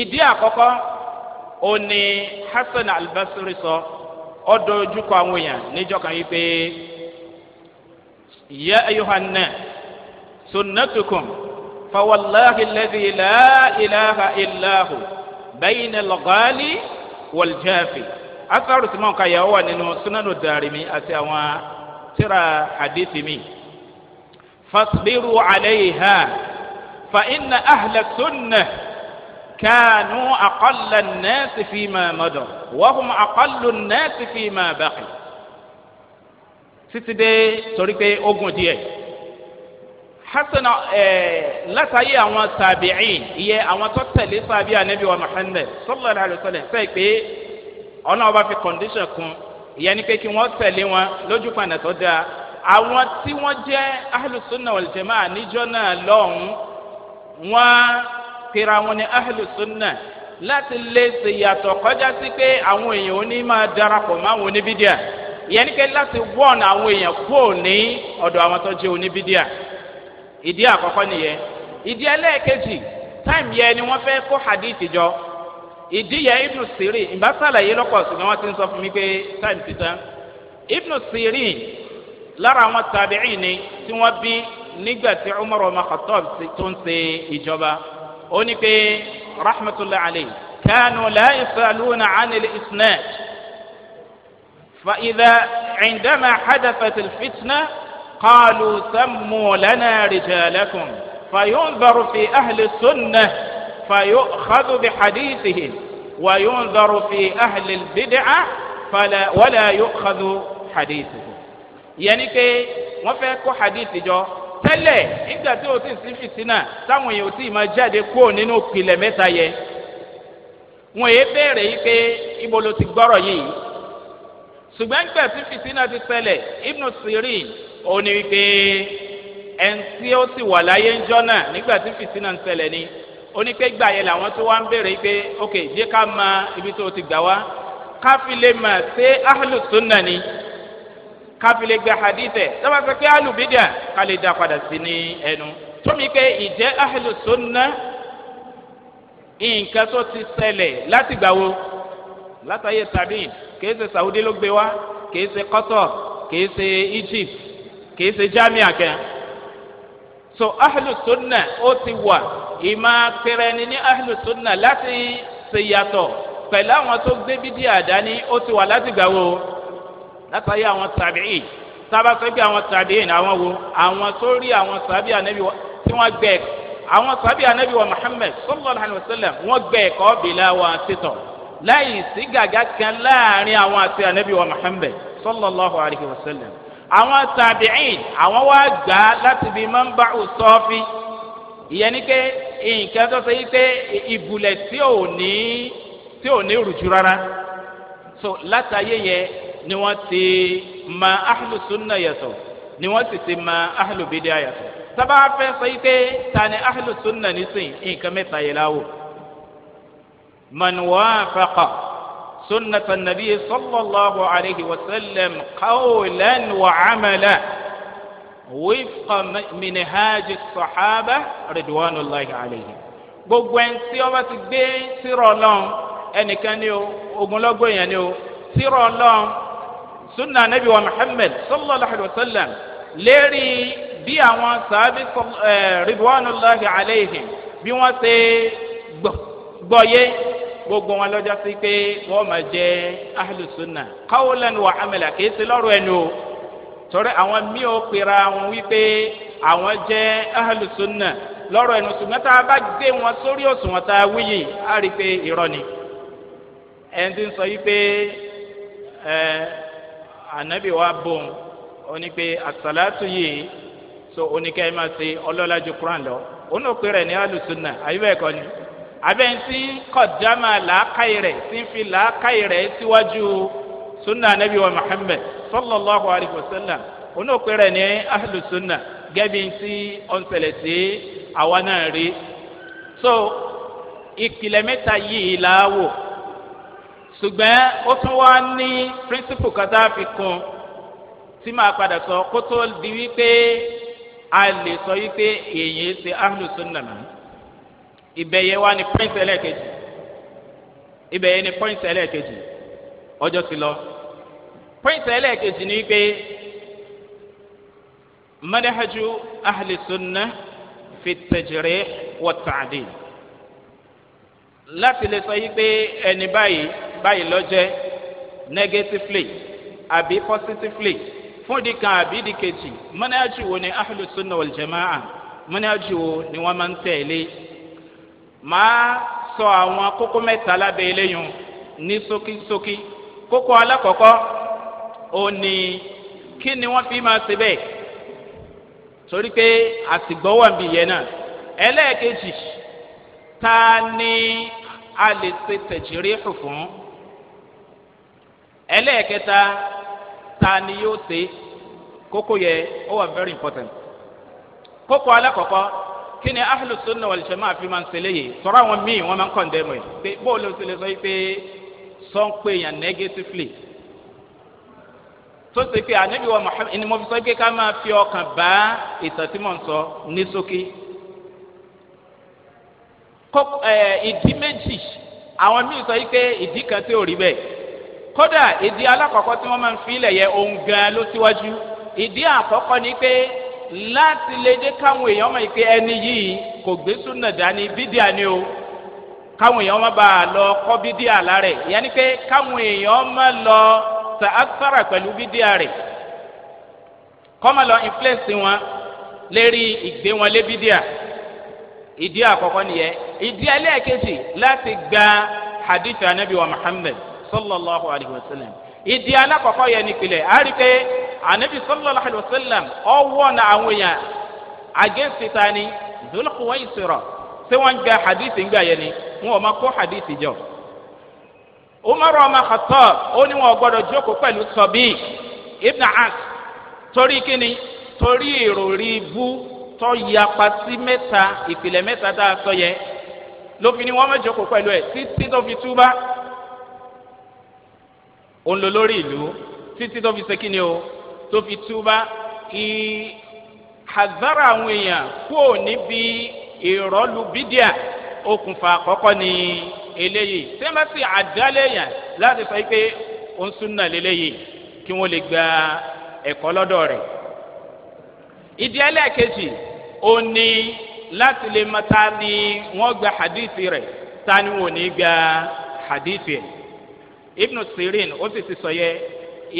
ìdí àkọ́kọ́ ó ní Hasan al-Basri sọ ọdọ ojúkọ àwọn èèyàn níjọ́ kan yìí pé ya ayyuhan nas sunnatukum fawallahi alladhi la ilaha illahu bayna al-ghali wal jafi. asaru tí wọn kà yà wà nínú Sunanu Darimi àti àwọn tírà hadithi mi. فاصبروا عليها فإن أهل السنة كانوا أقل الناس فيما مضى وهم أقل الناس فيما بقي sítidé torí pé ogun díẹ̀ hasan látàyé àwọn sàbíìn iye àwọn tó tẹ̀lé sàbí ànábì wa Muhammad sallallahu alayhi wa sallam fẹ́ pé ọ̀nà ọba fi condition kun ìyẹn ni pé kí wọ́n tẹ̀lé wọn lójú pàǹdà tó dáa àwọn tí wọ́n jẹ́ ahlùsùnà wàlìjẹ̀má níjọ́ náà lọ́hùn wọ́n pera wọn ní ahlùsùnà láti lè ṣèyàtọ̀ kọjá sí pé àwọn èèyàn ò ní máa darapọ̀ mọ́ àwọn oníbídíà ìyẹn ní pé láti wọ́n àwọn èèyàn kúrò ní ọ̀dọ̀ àwọn tó jẹ́ oníbídíà ìdí àkọ́kọ́ nìyẹn. ìdí ẹlẹ́ẹ̀kejì táìmù yẹn ni wọ́n fẹ́ kó hadith jọ ìdí yẹn Ibn Sirin ìbá sàlàyé lọ́pọ̀ ṣùgbọ́n wọ́n ti ń sọ fún mi pé táìmù ti tán. Ibn Sirin lára àwọn tàbíìn ni tí wọ́n bí nígbà tí Umar ọmọ Khattab tó ń ṣe ìjọba ó ní pé rahmatullahi alayhi kanu la yasaluna anil isnad fa idha indama hadathat alfitna qalu sammu lana rijalakum fayunzaru fi ahli sunnah fayukhadhu bihadithihim wa yunzaru fi ahli albid'ah wala yukhadhu hadithuhum. yẹni pé wọ́n fẹ́ kó hadith jọ tẹ́lẹ̀ nígbà tí o ti sí fìtínà táwọn èèyàn ò tí ì máa jáde kúrò nínú ìpìlẹ̀ mẹ́ta yẹ wọn èé béèrè yìí pé ibo ló ti gbọ́rọ̀ yìí ṣùgbọ́n nígbà tí fìtínà ti ṣẹlẹ̀ Ibn Sirin ó ní wípé ẹni tí ó sì wà láyé ńjọ́ náà nígbà tí fìtínà ń ṣẹlẹ̀ ni ó ní pé gbà yẹn làwọn tó wá ń béèrè yìí pé ok jẹ́ ká mọ ibi tó ti gbà wá káfílẹ̀ mà ṣe ahlu sunna ni káfílẹ̀ gba hadithẹ̀ sábà sọ pé alùbídà ká lè dá padà sí ní ẹnu tómi pé ìjẹ́ ahlu sunna nǹkan tó ti ṣẹlẹ̀ láti gbà wo látàyè tàbí kìí ṣe Saudi ló gbé wá kìí ṣe Qatar kìí ṣe Egypt kìí ṣe Jamia kan so ahlu sunna ó ti wà ìmọ̀ pẹ̀rẹ̀ni ní ahlu sunna láti ṣe yàtọ̀ pẹ̀lú àwọn tó gbé bídí àdáni ó ti wà láti gbà wo látàyè àwọn tàbíì sábà sọ pé àwọn tàbíì ní àwọn wo àwọn tó rí àwọn sàbí ànábì tí wọ́n gbẹ àwọn sábì anabi wa muhammed sallallahu alayhi wa sallam wọ́n gbẹ ẹ̀kọ́ bìlà wa títọ̀ láì sí gàgà kan láàrin àwọn àti anabi wa muhammed sallallahu alayhi wa sallam àwọn tàbíìn àwọn wá gbà láti bí manba'u sọ́ọ́fì ìyẹn ni pé nǹkan tó ṣe yí pé ìbùlẹ̀ tí ò ní rùjú rárá so látàyè yẹ ni wọ́n ti ma ahlu sunna yàtọ̀ ni wọ́n sì ti ma ahlu bidia yàtọ̀ sábà fẹ́ sọ yí pé ta ni ahlu sunna nísìn nǹkan mẹ́ta yẹ láwò man wafaqa sunnata nabi sallallahu alayhi wa sallam qawlan wa amala wifqa minhaji sahaba ridwanullahi alayhi gbogbo ẹni tí ó bá ti gbé tírọ̀ lọ́n ẹnìkan ni o ogunlọ́gbọ̀ èèyàn ni o tírọ̀ lọ́n sunna nabi wa muhammed sallallahu alayhi wa sallam lérí bí àwọn sàábì ridwanullahi alayhim bí wọ́n ṣe gbọ́yé gbogbo wọn lọ́jọ́ sí pé wọ́n máa jẹ́ ahlu sunna qawlan wa amala kìí ṣe lọ́rọ̀ ẹnu o torí àwọn míì ó pera wọn wípé àwọn jẹ́ ahlu sunna lọ́rọ̀ ẹnu ṣùgbọ́n tá a bá gbé wọn sórí òṣùwọ̀n tá a wíyì á rí i pé irọ́ ni ẹni tí ń sọ yìí pé ànábì wa bòun ó ní pé àsàlátù yìí so oníkẹ́ ẹ máa ṣe ọlọ́lá ju Quran lọ òun ò pè rẹ̀ ní alùsùnà àyíbẹ̀ ẹ̀kọ́ ni abẹ́ntí kọ̀dámà làákàyè rẹ̀ tí ń fi làákàyè rẹ̀ síwájú sunna anabi wa Muhammad sallallahu alayhi wa sallam òun ò pè rẹ̀ ní alùsùnà gẹ́bí tí ó ń ṣẹlẹ̀ sí àwa náà rí so ìpìlẹ̀ mẹ́ta yìí làwò ṣùgbọ́n ó tún wá ní píríncípù kan tá a fi kún tí màá padà sọ kó tó di wípé a lè sọ wípé èyí ṣe ahlu sunna mọ́ ìbẹ̀yẹ wa ni pọ́ìntì ẹlẹ́ẹ̀kejì ìbẹ̀yẹ ni pọ́ìntì ẹlẹ́ẹ̀kejì ọjọ́ ti lọ pọ́ìntì ẹlẹ́ẹ̀kejì ni wípé manhaju ahli sunna fi tajrih wa ta'dil láti lè sọ wípé ẹni báyìí lọ́jẹ́ negatively àbí positively fún di kan àbí di kejì manhaju wo ni ahlu sunna wal jama'a manhaju wo ni wọ́n máa ń tẹ̀lé máa sọ àwọn kókó mẹ́ta lábẹ́ eléyìí ní ṣókíṣókí kókó alákọ̀ọ́kọ́ ó ní kí ni wọ́n fi máa ṣe bẹ́ẹ̀ torí pé àsìgbọ́ wà bí yẹn náà ẹlẹ́ẹ̀kejì ta ni a lè ṣe tajrihu fún ẹlẹ́ẹ̀kẹta ta ni yóò ṣe kókó yẹ ó wà very important kókó alákọ̀ọ́kọ́ kí ni ahlu sunna wal jamaa fi máa ń ṣẹlẹ̀ yìí sọ̀rọ̀ àwọn míì wọ́n máa ń kọ̀ndẹ́mù yìí pé bóòlù ṣẹlẹ̀ sọ pé sọ́n pé yàn negatively tó ṣe pé ànábì wa Muhammad ni mo fi sọ pé ká máa fi ọkàn bá ìtàn tí mò ń sọ ní ṣókí ìdí méjì àwọn míì sọ pé ìdí kan tí ò rí bẹ́ẹ̀ kódà ìdí alákọ̀ọ́kọ́ tí wọ́n máa ń fi ilẹ̀ yẹ ohun gan ló síwájú ìdí àkọ́kọ́ ni pé láti lè dé káwọn èèyàn mọ̀ pé ẹni yìí kò gbé súnà dání bídíà ni o káwọn èèyàn má bàa lọ kọ́ bídíà lárẹ̀ ìyẹn ni pé káwọn èèyàn má lọ sàásàrà pẹ̀lú bídíà rẹ̀ kọ́ má lọ influence wọn lérí ìgbé wọn lé bídíà ìdí àkọ́kọ́ nìyẹn ìdí ẹlẹ́ẹ̀kejì láti gba hadith anabi wa Muhammad sallallahu alayhi wa sallam ìdí alákọ̀ọ́kọ́ yẹn ní ìpìlẹ̀ á rí pé anabi sallallahu alayhi wa sallam ọwọ́ na àwọn èèyàn against tani Dhul Khuwaysira ṣé wọ́n gba hadith ńgbà yẹn ni wọn ò máa kó hadith jọ. Umar ọmọ Khattab ó ní wọn ò gbọdọ̀ jókòó pẹ̀lú Sabi ibn As torí kíni torí ìròrí bú tó yapa sí mẹ́ta ìpìlẹ̀ mẹ́ta tá a sọ yẹn lófin ni wọ́n máa jókòó pẹ̀lú ẹ̀ títí tó fi túbá òun lò lórí ìlú títí tó fi ṣe kíni o tó fi túbá ìhàzára àwọn èèyàn kúò níbi ìrọ́lù bídíà okùnfà àkọ́kọ́ ni eléyìí sẹ́mẹ́sì àdálẹ́yìn láti sọ pé ó ń súnà lélẹ́yìí kí wọ́n lè gba ẹ̀kọ́ lọ́dọ̀ rẹ̀. ìdí ẹlẹ́ẹ̀kejì ó ní láti lè mọ ta ni wọ́n gba hadithi rẹ̀ ta ni wọ́n ní gba hadithi rẹ̀. Ibn Sirin ó sì ti sọ yẹ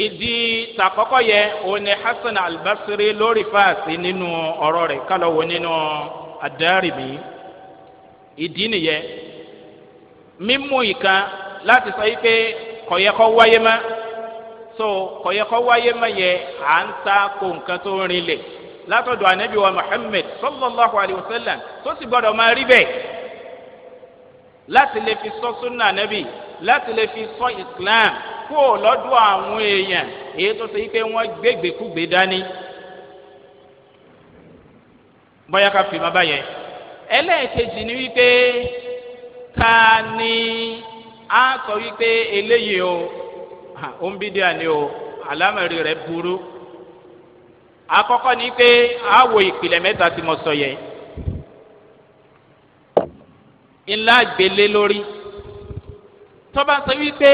ìdí tàkọ́kọ́ yẹ ó ní Hasan al-Basri lórí fàásì nínú ọ̀rọ̀ rẹ̀ kálọ̀ wọ nínú ad-Darimi ìdí nìyẹn mímú ìkan láti sọ yìí pé kò yẹ kó wáyé mọ́ so kò yẹ kó wáyé mọ́ yẹ à ń ta ko nǹkan tó ń rinlẹ̀ látọ̀dọ̀ anabi wa Muhammad sallallahu alayhi wa sallam tó sì gbọ́dọ̀ máa rí bẹ́ẹ̀ láti lè fi sọ sunna anabi láti lè fi sọ Islam kó lọ́dọ̀ àwọn èèyàn èyí tó ṣe yìí pé wọ́n gbégbèkúgbè dání bóyá ká fi máa bá yẹn ẹlẹ́ẹ̀kejì ni wípé ta ni a sọ wípé eléyìí o ó ń bí díà ni o àlámọ̀rí rẹ̀ burú àkọ́kọ́ ni pé a wo ìpìlẹ̀ mẹ́ta tí mo sọ yẹn ńlá gbélé lórí tọ́ba sọ wípé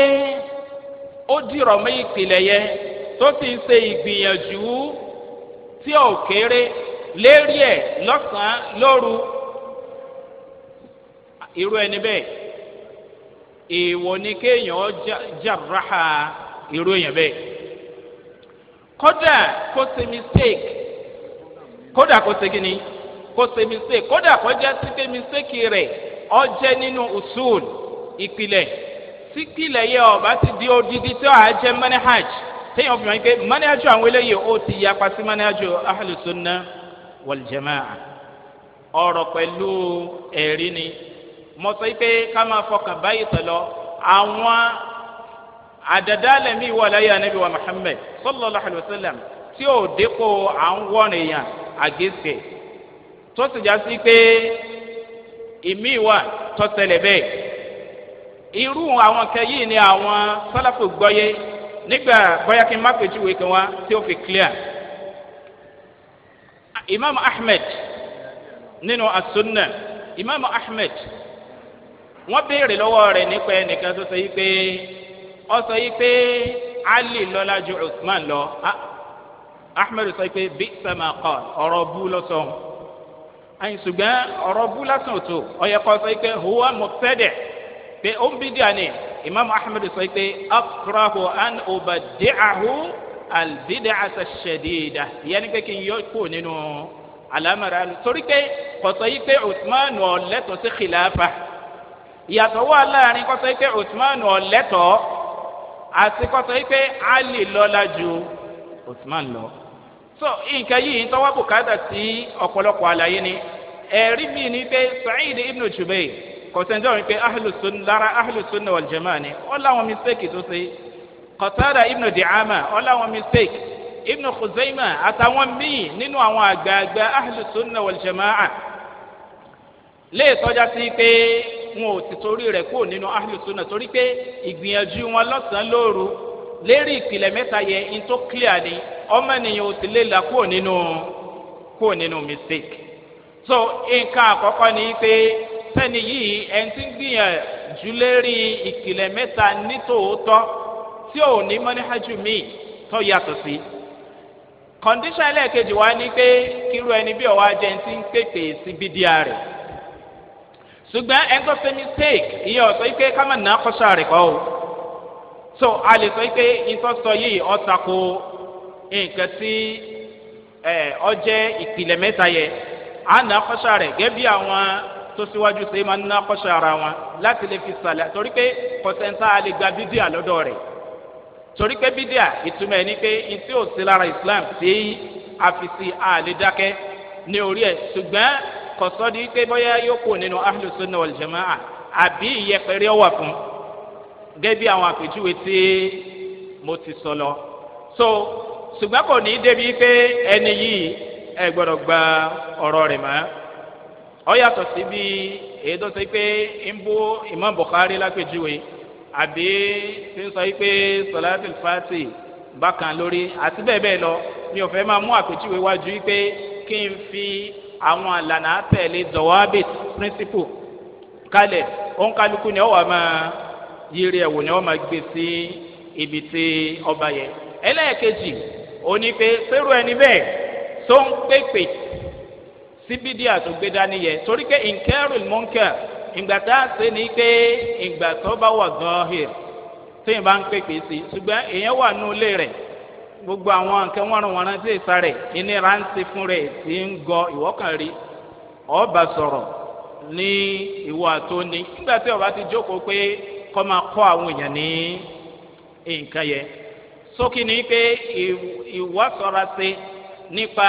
ó dìrọ̀ mọ́ ìpìlẹ̀ yẹn tó sì ń ṣe ìgbìyànjú tí ò kéré lérí ẹ̀ lọ́sàn-án lóru irú ẹni bẹ́ẹ̀ èèwọ̀ ni kéèyàn jàráhà irú èèyàn bẹ́ẹ̀ kódà kó ṣe mistake kódà kó ṣe kíni kó ṣe mistake kódà kó jẹ́ sí pé mistake rẹ̀ ó jẹ́ nínú usul ìpìlẹ̀ sípìlẹ̀ yẹ ọba ti di odidi tí ó à jẹ́ manhaj téèyàn fi hàn pé manhaj àwọn eléyìí ó ti yapa sí manhaj ahlu sunnah wal jamaa ọ̀rọ̀ pẹ̀lú ẹ̀rí ni mo sọ pé ká máa fọkàn báyìí tọ̀lọ́ àwọn àdàdálẹ̀ mi wà láyé anabi wa Muhammad sallallahu alayhi wa sallam tí ó dẹ́kọ̀ à ń wọ́n èèyàn àgẹ́sẹ̀ tó sì já sí pé ìmí wà tó tẹ̀lé bẹ́ẹ̀ irú àwọn kan yìí ni àwọn sálàfù gbọ́yé nígbà bóyá kí n má pèjúwe kan wá tí ó fi clear imam ahmed nínú as-sunna imam ahmed wọ́n béèrè lọ́wọ́ rẹ̀ nípa ẹnìkan tó sọ yìí pé ó sọ yìí pé ali lọ́lá ju usman lọ ahmed sọ yìí pé bi'sa ma qala ọ̀rọ̀ bú lọ́sọ̀ọ́ àyìn ṣùgbọ́n ọ̀rọ̀ bú lásán ò tó ó yẹ kó sọ yìí pé huwa mubtadi' pé ó ń bí díà ní imam ahmed sọ pé akrahu an ubadi'ahu albid'ata shadida ìyẹn ni pé kí n yọ kó nínú alamara torí pé kọsọ yìí pé usman ọ̀lẹ́tọ̀ sí khilafa ìyàtọ̀ wà láàrin kọsọ yìí pé usman ọ̀lẹ́tọ̀ àti kọsọ yìí pé ali lọ́lá ju usman lọ. so nǹkan yìí ń tọ́wọ́ bùkátà sí ọ̀pọ̀lọpọ̀ àlàyé ni ẹ̀rí mi ni pé sa'id ibn jubayr kọ̀sẹ̀njọ́ wípé lára ahlùsùnà wal jamaa ni ó láwọn mistake tó ṣe Qatada ibn Di'ama ó láwọn mistake ibn Khuzaima àtàwọn míì nínú àwọn àgbààgbà ahlùsùnà wal jamaa lè tọ́já sí pé wọn ò ti torí rẹ̀ kúrò nínú ahlùsùnà torí pé ìgbìyànjú wọn lọ́sàn-án lóru lérí ìpìlẹ̀ mẹ́ta yẹ in tó clear ni ọmọ ènìyàn ò sì lè là kúrò nínú mistake so nǹkan àkọ́kọ́ ni pé sẹ́ni yìí ẹni tí ń gbìyànjú lérí ìpìlẹ̀ mẹ́ta nítòótọ́ tí ò ní mọ́níhájú míì tó yàtọ̀ sí. kọ́ndíṣà ẹlẹ́ẹ̀kejì wá ní pé kíru ẹni bí ọ̀wá jẹ́ ẹni tí ń pèpè sí bídíà rẹ̀. ṣùgbọ́n ẹni tó ṣe mistake ìyẹn ọ̀sọ́ yìí pé ká má nà kọ́ṣà rẹ̀ kọ́ o. so a lè sọ pé ìtọ́sọ yìí ó tako nǹkan tí ó jẹ́ ìpìlẹ̀ mẹ́ta yẹ à nà kọ́ṣà rẹ̀ gẹ́gẹ́ bí àwọn tó síwájú sí máa ń ná kọ́ṣọ́ ara wọn láti lè fi sàlẹ̀ torí pé kọ̀sẹ̀ntà lè gba bídíà lọ́dọ̀ rẹ̀ torí pé bídíà ìtumọ̀ ẹ̀ ní pé ìtí ò sí lára islam tí a fi sí àlè dákẹ́ ní orí ẹ̀ ṣùgbọ́n kọ̀sọ́ di pé bóyá yóò kó nínú ahlu sunna wal jamaa àbí ìyẹpẹrẹ wà fún gẹ́gẹ́ bí àwọn àpèjúwe tí mo ti sọ lọ so ṣùgbọ́n kò ní débi pé ẹni yìí ẹ gbọ́dọ̀ gba ọ̀rọ̀ rẹ̀ mọ́ ó yàtọ̀ sí bí èyí tó ṣe pé ń bú Imam Bukhari lápèjúwe àbí tí ń sọ pé Salatul Fati bákan lórí àti bẹ́ẹ̀ bẹ́ẹ̀ lọ mi ò fẹ́ máa mú àpèjúwe wájú pé kí n fi àwọn àlànà tẹ̀lé dọ̀wábìt principle kalẹ̀ òǹkálukú ni ó wà máa yiri ẹ̀wò ni ó máa gbé sí ibi tí ọba yẹ. ẹlẹ́ẹ̀kejì ó ní pé sẹ́rù ẹni bẹ́ẹ̀ tó ń pèpè síbídìí àtúgbé dání yẹ torí pé nkẹ́rù mọ́nkẹ́ ìgbà tá a ṣe ni pé ìgbà tó bá wà gọ́ọ̀hìr téèyàn bá ń pèpè sí ṣùgbọ́n èèyàn wà nù ilé rẹ̀ gbogbo àwọn nǹkan wọ́nrọ̀wọ́nrán tí èsà rẹ̀ ìnira ń ṣe fún rẹ̀ tí ń gọ ìwọ́kàn rí ọba sọ̀rọ̀ ní ìwà tó ní nígbà tí ọba ti jókòó pé kọ́ máa kọ́ àwọn èèyàn ní nǹkan yẹn sókè ní pé ìwà sọ̀rọ̀ sí nípa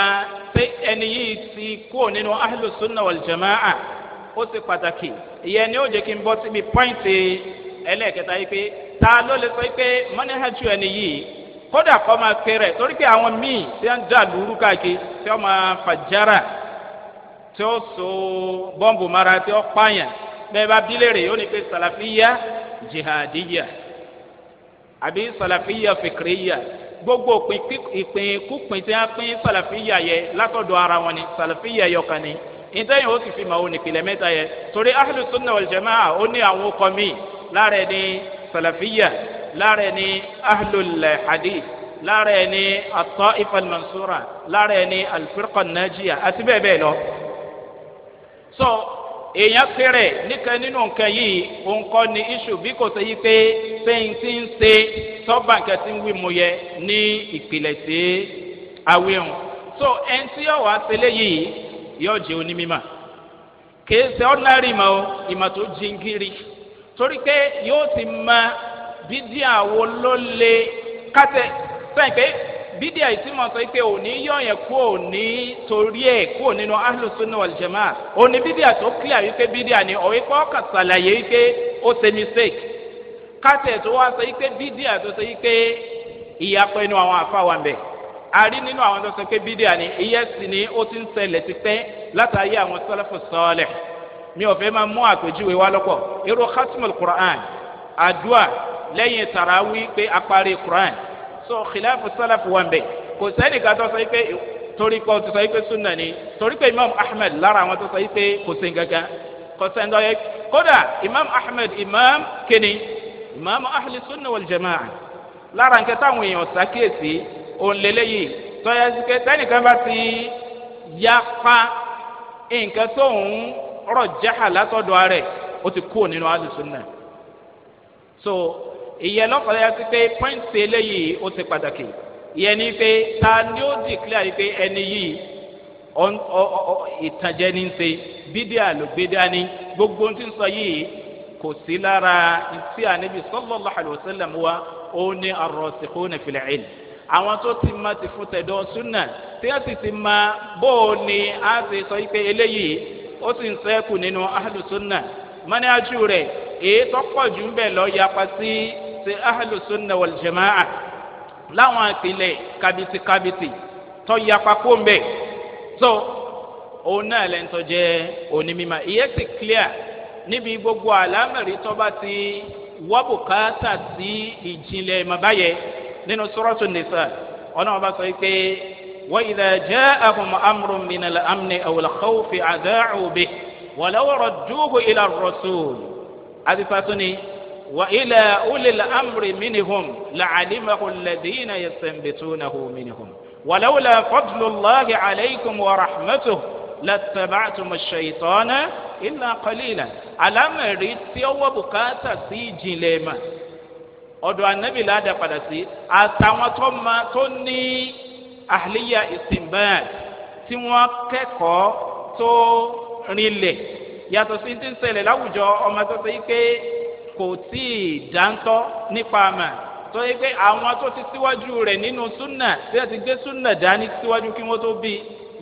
pé ẹni yìí ti kó nínú ahlus sunnah wal jamaa'ah ó ti pàtàkì ìyẹn ni ó jẹ́ kí n bọ́ síbi pọ́ìntì ẹlẹ́ẹ̀kẹta yìí pé ta ló lè sọ pé mọ́níhàjú ẹni yìí kódà kọ́ máa péré torí pé àwọn míì tí wọ́n ń dà lúrú káàkiri tí wọ́n máa fàjára tí ó so bọ́ǹbù mara tí ó pààyàn bẹ́ẹ̀ bá bílẹ̀rẹ̀ yóò ní pé sàlàfíyà jihadiyya àbí sàlàfíyà fìkìrìyà gbogbo ìpín kúpin tí wọ́n pín sàlàfíyà yẹ látọ̀dọ̀ ara wọn ni sàlàfíyà yọkan ni ìtẹ́yìn ó sì fi màá wọn nípìnlẹ̀ mẹ́ta yẹ torí ahlu sunna wal jamaa ó ní àwọn ọkọ mi lára ẹni sàlàfíyà lára ẹni ahlul hadith lára ẹni at-ta'ifa al-mansura lára ẹni al-firqa an-najiya àti bẹ́ẹ̀ bẹ́ẹ̀ lọ. so èèyàn kéré nìkan nínú nǹkan yìí òǹkọ́ ni iṣu bí kò sẹ́yìn pé sẹ́yìn tí ń ṣe sọ́ba nǹkan tí ń wí mu yẹ ní ìpìlẹ̀ sí awéhùn. so ẹni tí yóò wá sílẹ̀ yìí yóò jẹ́ onímọ̀ kìí ṣe ordinary mọ́ ìmọ̀ tó jingiri torí pé yóò ti mọ bídíà wo ló lè kátẹ sẹ́yìn pé bídíà ìtìmọ̀ sọ pé òní yọ̀yẹ̀ kú òní torí ẹ̀ kú nínú ahlus sunnah wal jamaa òní bídíà tó clear wípé bídíà ni òwe kọ́ kà sàlàyé wípé ó ṣe mistake kátẹ tó wá sọ wípé bídíà tó sọ wípé ìyapẹ́ inú àwọn àfáwà ń bẹ̀ àrí nínú àwọn tó sọ pé bídíà ni ìyẹn sì ni ó ti ń ṣẹlẹ̀ ti pẹ́ látàrí àwọn sálàfù sọ́ọ̀lẹ̀ mi ò fẹ́ máa mú àpèjúwe wá lọ́pọ̀ irú khatmul Qur'an àdúà lẹ́yìn tàràwí pé apárí Qur'an so khilafu sálàfù wà ń bẹ̀ kò sẹ́nìkan tó sọ pé torí pé ó ti sọ pé sunna ni torí pé Imam Ahmed lára àwọn tó sọ pé kò sí gangan kò sẹ́ni tó yẹ kódà Imam Ahmed imam kini imam ahli sunna wal jamaa lára nǹkan táwọn èèyàn ṣàkíyèsí òun lélẹ́yìí tọ́yà sí pé tẹ́nìkan bá ti yapa nǹkan tó ń rọ̀ jáhà látọ̀dọ̀ rẹ̀ ó ti kúrò nínú alùsùnà so ìyẹn lọ́kọ̀ọ́ yà sí pé pọ́ìntì eléyìí ó ti pàtàkì ìyẹn ni pé ta ni ó di clear yìí pé ẹni yìí ìtànjẹ ní ń ṣe bídíà ló gbé dání gbogbo tí ń sọ yìí kò sí lára tí Ànábì sallallahu alaihi wasallam wa ó ní ar-rasikhuna fil ilm àwọn tó ti ma ti fún tẹ̀dọ̀ súnà tí a sì ti ma bó o ní a sì sọ pé eléyìí ó sì ń sẹ́kù nínú ahlu súnà mọ́níájú rẹ̀ èyí tó pọ̀ jù ń bẹ̀ lọ yapa sí ahlu súnà wal jamaa láwọn ìpìlẹ̀ kábìtì tó yapa kó ń bẹ̀ so òun náà lẹ́nu tó jẹ́ onímọ̀ ìyẹn ti clear níbi gbogbo àlámẹ̀rí tó bá ti wọ́ bùkátà sí ìjìnlẹ̀ mọ̀báyẹ nínú suratu nisa ọ̀nà ọba sọ pé wa idha ja'ahum amrun min al-amni aw al-khawfi adha'u bihi wa law radduhu ila ar-rasul adifatuni wa ila ulil amri minhum la'alimahu alladhina yastanbitunahu minhum wa lawla fadlullahi alaykum wa rahmatuhu lattaba'tum ash-shaytana illa qalila alamari tí ó wọ́ bùkátà sí ìjìnlẹ̀ mà ọ̀dọ̀ anabi láàdá padà sí àtàwọn tó ní ahliya istinbat tí wọ́n kẹ́kọ̀ọ́ tó rinlẹ̀ yàtọ̀ sí ti ń ṣẹlẹ̀ láwùjọ ọmọ tó ṣe pé kò tí ì dáńtọ́ nípa àmà tó ṣe pé àwọn tó ti síwájú rẹ̀ nínú súnà tí wọ́n ti gbé súnà dání síwájú kí wọ́n tó bí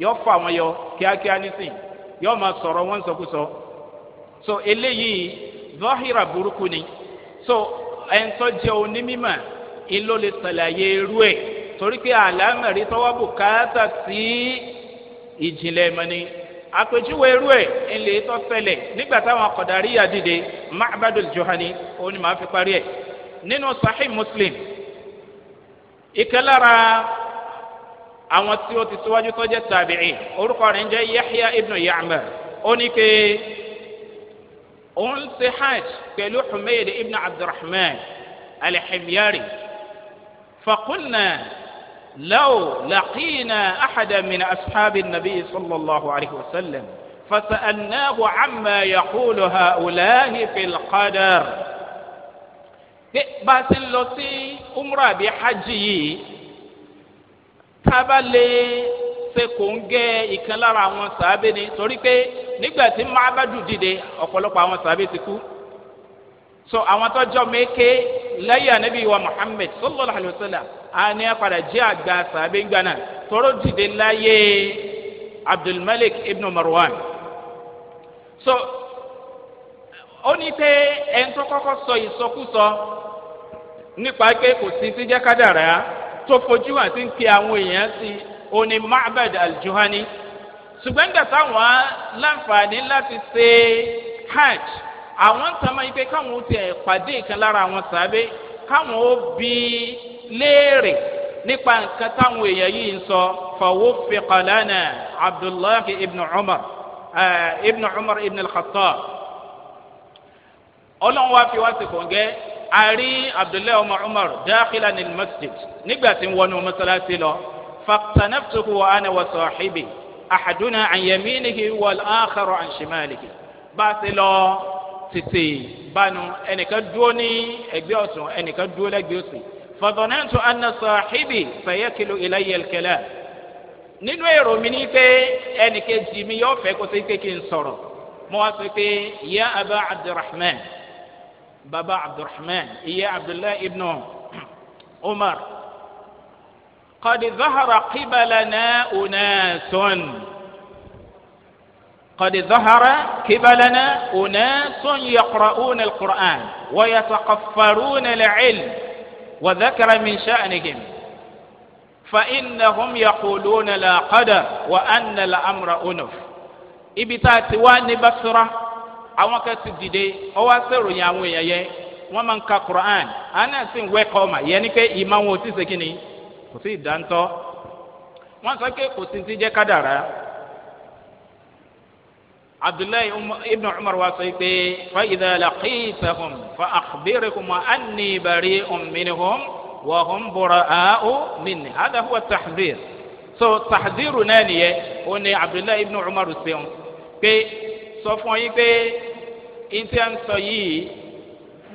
yọ fà wọ́n yọ kíákíá nísìn yọ máa sọ̀rọ̀ wọ́n sọkúsọ so eléyìí zọ́hìrà burúkú ni so ẹ̀ńtọ́ jẹ́ onímọ̀ ìlò lè ṣàlàyé irú ẹ̀ torí pé àlámẹ̀rí tọ́wọ́ bùkátà sí ìjìnlẹ̀ mọ́ni àpèjúwe irú ẹ̀ ńlẹ̀ tó ṣẹlẹ̀ nígbà táwọn Qadariyya dìde Ma'badul Juhani òun ni màá fi parí ẹ̀ nínú Sahih Muslim ìkẹlára àwọn tí ó ti síwájú tó jẹ́ tabi'in orúkọ rẹ̀ ń jẹ́ Yahya ibn Ya'mar ó ní pé òun ṣe hajj pẹ̀lú Humayd ibn Abdurrahman al-Himyari faqulna law laqina ahadan min ashabi an-nabi sallallahu alayhi wa sallam fasa'alnahu amma yaqulu ha'ula'i fil qadar bá a ti lọ sí umrah bí hajj yìí tábà lè ṣe kò ń gẹ ìkan lára àwọn sàábẹ́ ni torí pé nígbà tí Ma'badu dìde ọ̀pọ̀lọpọ̀ àwọn sàbẹ̀ ti kú so àwọn tọ́jọ́ méke lẹ́yìn anabi wa Muhammad sallallahu alayhi wa sallam àní apàdà jẹ́ àgbà sàbẹ̀ gbàna tọ́rọ dìde láyé Abdulmalik ibn Marwan so ó ní pé ẹni tó kọ́kọ́ sọ ìsọkúsọ nípa pé kò sí ti jẹ́ kádàrá tó fojú hàn sí ń pe àwọn èèyàn sí oní Ma'bad al-Juhani ṣùgbọ́n nígbà táwọn láǹfààní láti ṣe hajj àwọn tàmá yìí pé káwọn ó tiẹ̀ pàdé ìkan lára àwọn sàbẹ̀ káwọn ó bi léèrè nípa nǹkan táwọn èèyàn yìí ń sọ fawuffiqa lana Abdullahi ibn Umar ibn al-Khattab ọlọ́run wá fi wá sí kòǹgẹ́ àrí Abdullahi ọmọ Umar dakhilan al-masjid nígbà tí ń wọnú mọ́sálásí lọ faqtanaftuhu wa ana wa sahibi ahaduna an yaminihi wal akharu an shimalihi bá a ti lọ tètè bánu ẹnìkan dúró ní ẹgbẹ́ ọ̀tún ẹnìkan dúró lẹ́gbẹ̀ẹ́ òsì fadhanantu anna sahibi sayakilu ilayya al-kalam nínú èrò mi ní pé ẹnìkejì mi yóò fẹ́ kó sí pé kí n sọ̀rọ̀ mo wá sọ pé ya aba abdulrahman baba abdulrahman iya abdullahi ibn umar qad zahara qibalana unasun قد ظهر قبلنا أناس يقرؤون القرآن ويتقفرون العلم وذكر من شأنهم فإنهم يقولون لا قدر وأن الأمر أنف إبتات وان بصرة àwọn kan ti dìde ọwọ́ sẹ́rò yẹn àwọn èèyàn yẹn wọ́n máa ń ka Quran àná sì ń wẹ́kọ̀ ọmọ yẹn ni pé ìmọ̀ wọn ò tí ì ṣe ni kò sí ìdáńtọ́ wọ́n sọ pé kò sí ti jẹ́ kádàrá Abdullahi ibn Umar wa sọ pé fa idha laqitahum fa akhbirhum anni bari'un minhum wa hum bura'u minni hadha huwa tahdhir so tahdhiru náà nìyẹn ó ní Abdullahi ibn Umar sẹ́wọ̀n pé sọ fún yín pé ìtí à ń sọ yìí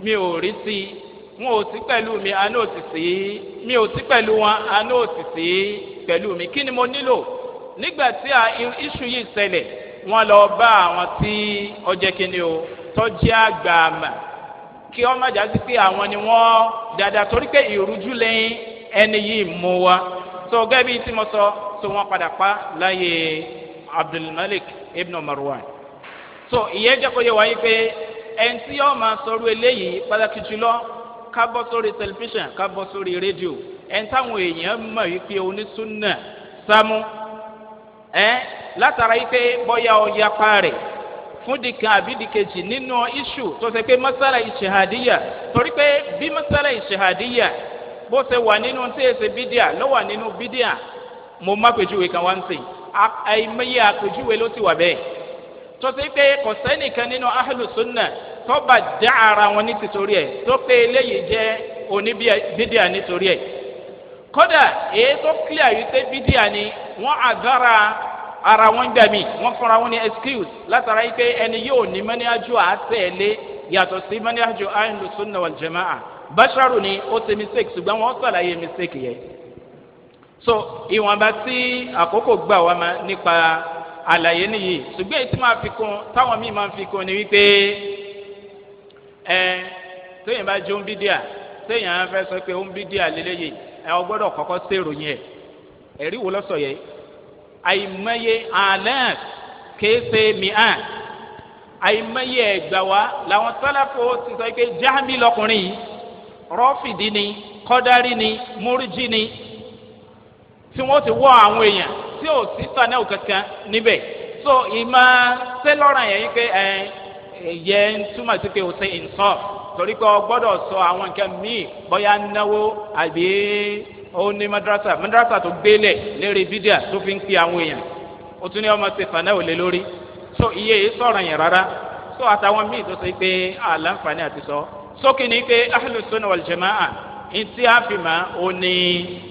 mi ò rí sí wọn ò sí pẹ̀lú mi àná ò sì sí mi ò sí pẹ̀lú wọn àná ò sì sí pẹ̀lú mi kí ni mo nílò nígbà tí iṣu yìí ṣẹlẹ̀ wọn lọ bá àwọn tí ọjẹ́ kínní o tọ́jú àgbà àmà kí wọ́n má jà sí pé àwọn ni wọ́n dáadáa torí pé ìrújú lẹ́yìn ẹni yìí mú wa tó gẹ́gẹ́ bí tí mo sọ tó wọ́n padà pa láyé Abdulmalik ibn Marwan so ìyẹn jẹ́ kó yẹ wáyé pé ẹni tí yóò máa sọ̀rọ̀ eléyìí pàtàkì jùlọ ká bọ́ sórí tẹlifíṣàn ká bọ́ sórí rédíò ẹni táwọn èèyàn mọ̀ wípé onísùnnà sámú látara yìí pé bọ́yá ọ̀ya parẹ̀ fún dìkan àbí dìkejì nínú iṣu tó ṣe pé masala ìṣèhàdíyà torí pé bí masala ìṣèhàdíyà bó ṣe wà nínú tí èsè bídíà ló wà nínú bídíà mo má pèjúwe kan wá ń sìn àìmọye àpèjúwe ló ti wà bẹ́ẹ̀ tó ṣe pé kò sẹ́nìkan nínú ahlu sunna tó bá dá ara wọn ní tìtorí ẹ̀ tó pé eléyìí jẹ́ oníbídíà nítorí ẹ̀ kódà èyí tó clear yìí pé bídíà ni wọ́n àgára ara wọn gbà mí wọ́n fúnra wọn ní excuse látara yìí pé ẹni yóò ní mẹ́níájú àtẹ̀lé yàtọ̀ sí mẹ́níájú ahlu sunna wal jamaa basharu ni ó ṣe mistake ṣùgbọ́n wọ́n sàlàyé mistake yẹn so ìwọ̀nba tí àkókò gbà wá ma nípa àlàyé nìyí ṣùgbọ́n èyí tí máa fi kún táwọn míì máa fi kún ni wípé tóyìn bá jó ń bídíà tóyìn á fẹ́ sọ pé ó ń bídíà lélẹ́yìí ọ gbọ́dọ̀ kọ́kọ́ sèròyìn ẹ̀ ẹ̀rí wo lọ́sọ̀ yẹ àìmọye àlẹ́ kéésè mìíràn àìmọye ẹ̀gbà wa làwọn sálàfò ti sọ pé jáàmì lọkùnrin yìí rọ́fìdì ni kọ́dárì ni múríjì ni tí wọ́n ti wọ́ àwọn èèyàn tí ò sí sanẹ́wò kankan níbẹ̀ so ìmọ̀ sẹ́lọ́ràn yẹn pé ẹ̀yẹ ń túmọ̀ sí pé o ṣe ìnsọ́f torí pé o gbọ́dọ̀ sọ àwọn nǹkan míì bóyá náwó àbí ó ní madrasa tó gbélé lérí bídíà tó fi ń pè àwọn èèyàn o tún ní ọmọ ṣe sanẹ́wò lé lórí so iye yìí sọ̀rọ̀ yẹn rárá so àtàwọn míì tó ṣe pé àlàǹfààní àti sọ sókè ní pé ahlus sunnah wal jamaa ntí àfìmá ó ní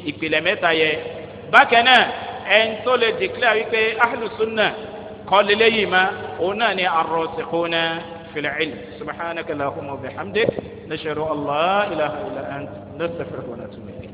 ìpìlẹ̀ mẹ́ta yẹ bákan náà ẹni tó lè dìklẹ́ wípé ahlus sunnah kọ́lé lẹ́yìn ma òun náà ní ar-rasikhuna fil ilm subhanaka allahumma wa bihamdik nashhadu an la ilaha illa ant nastaghfiruka wa natubu ilayk.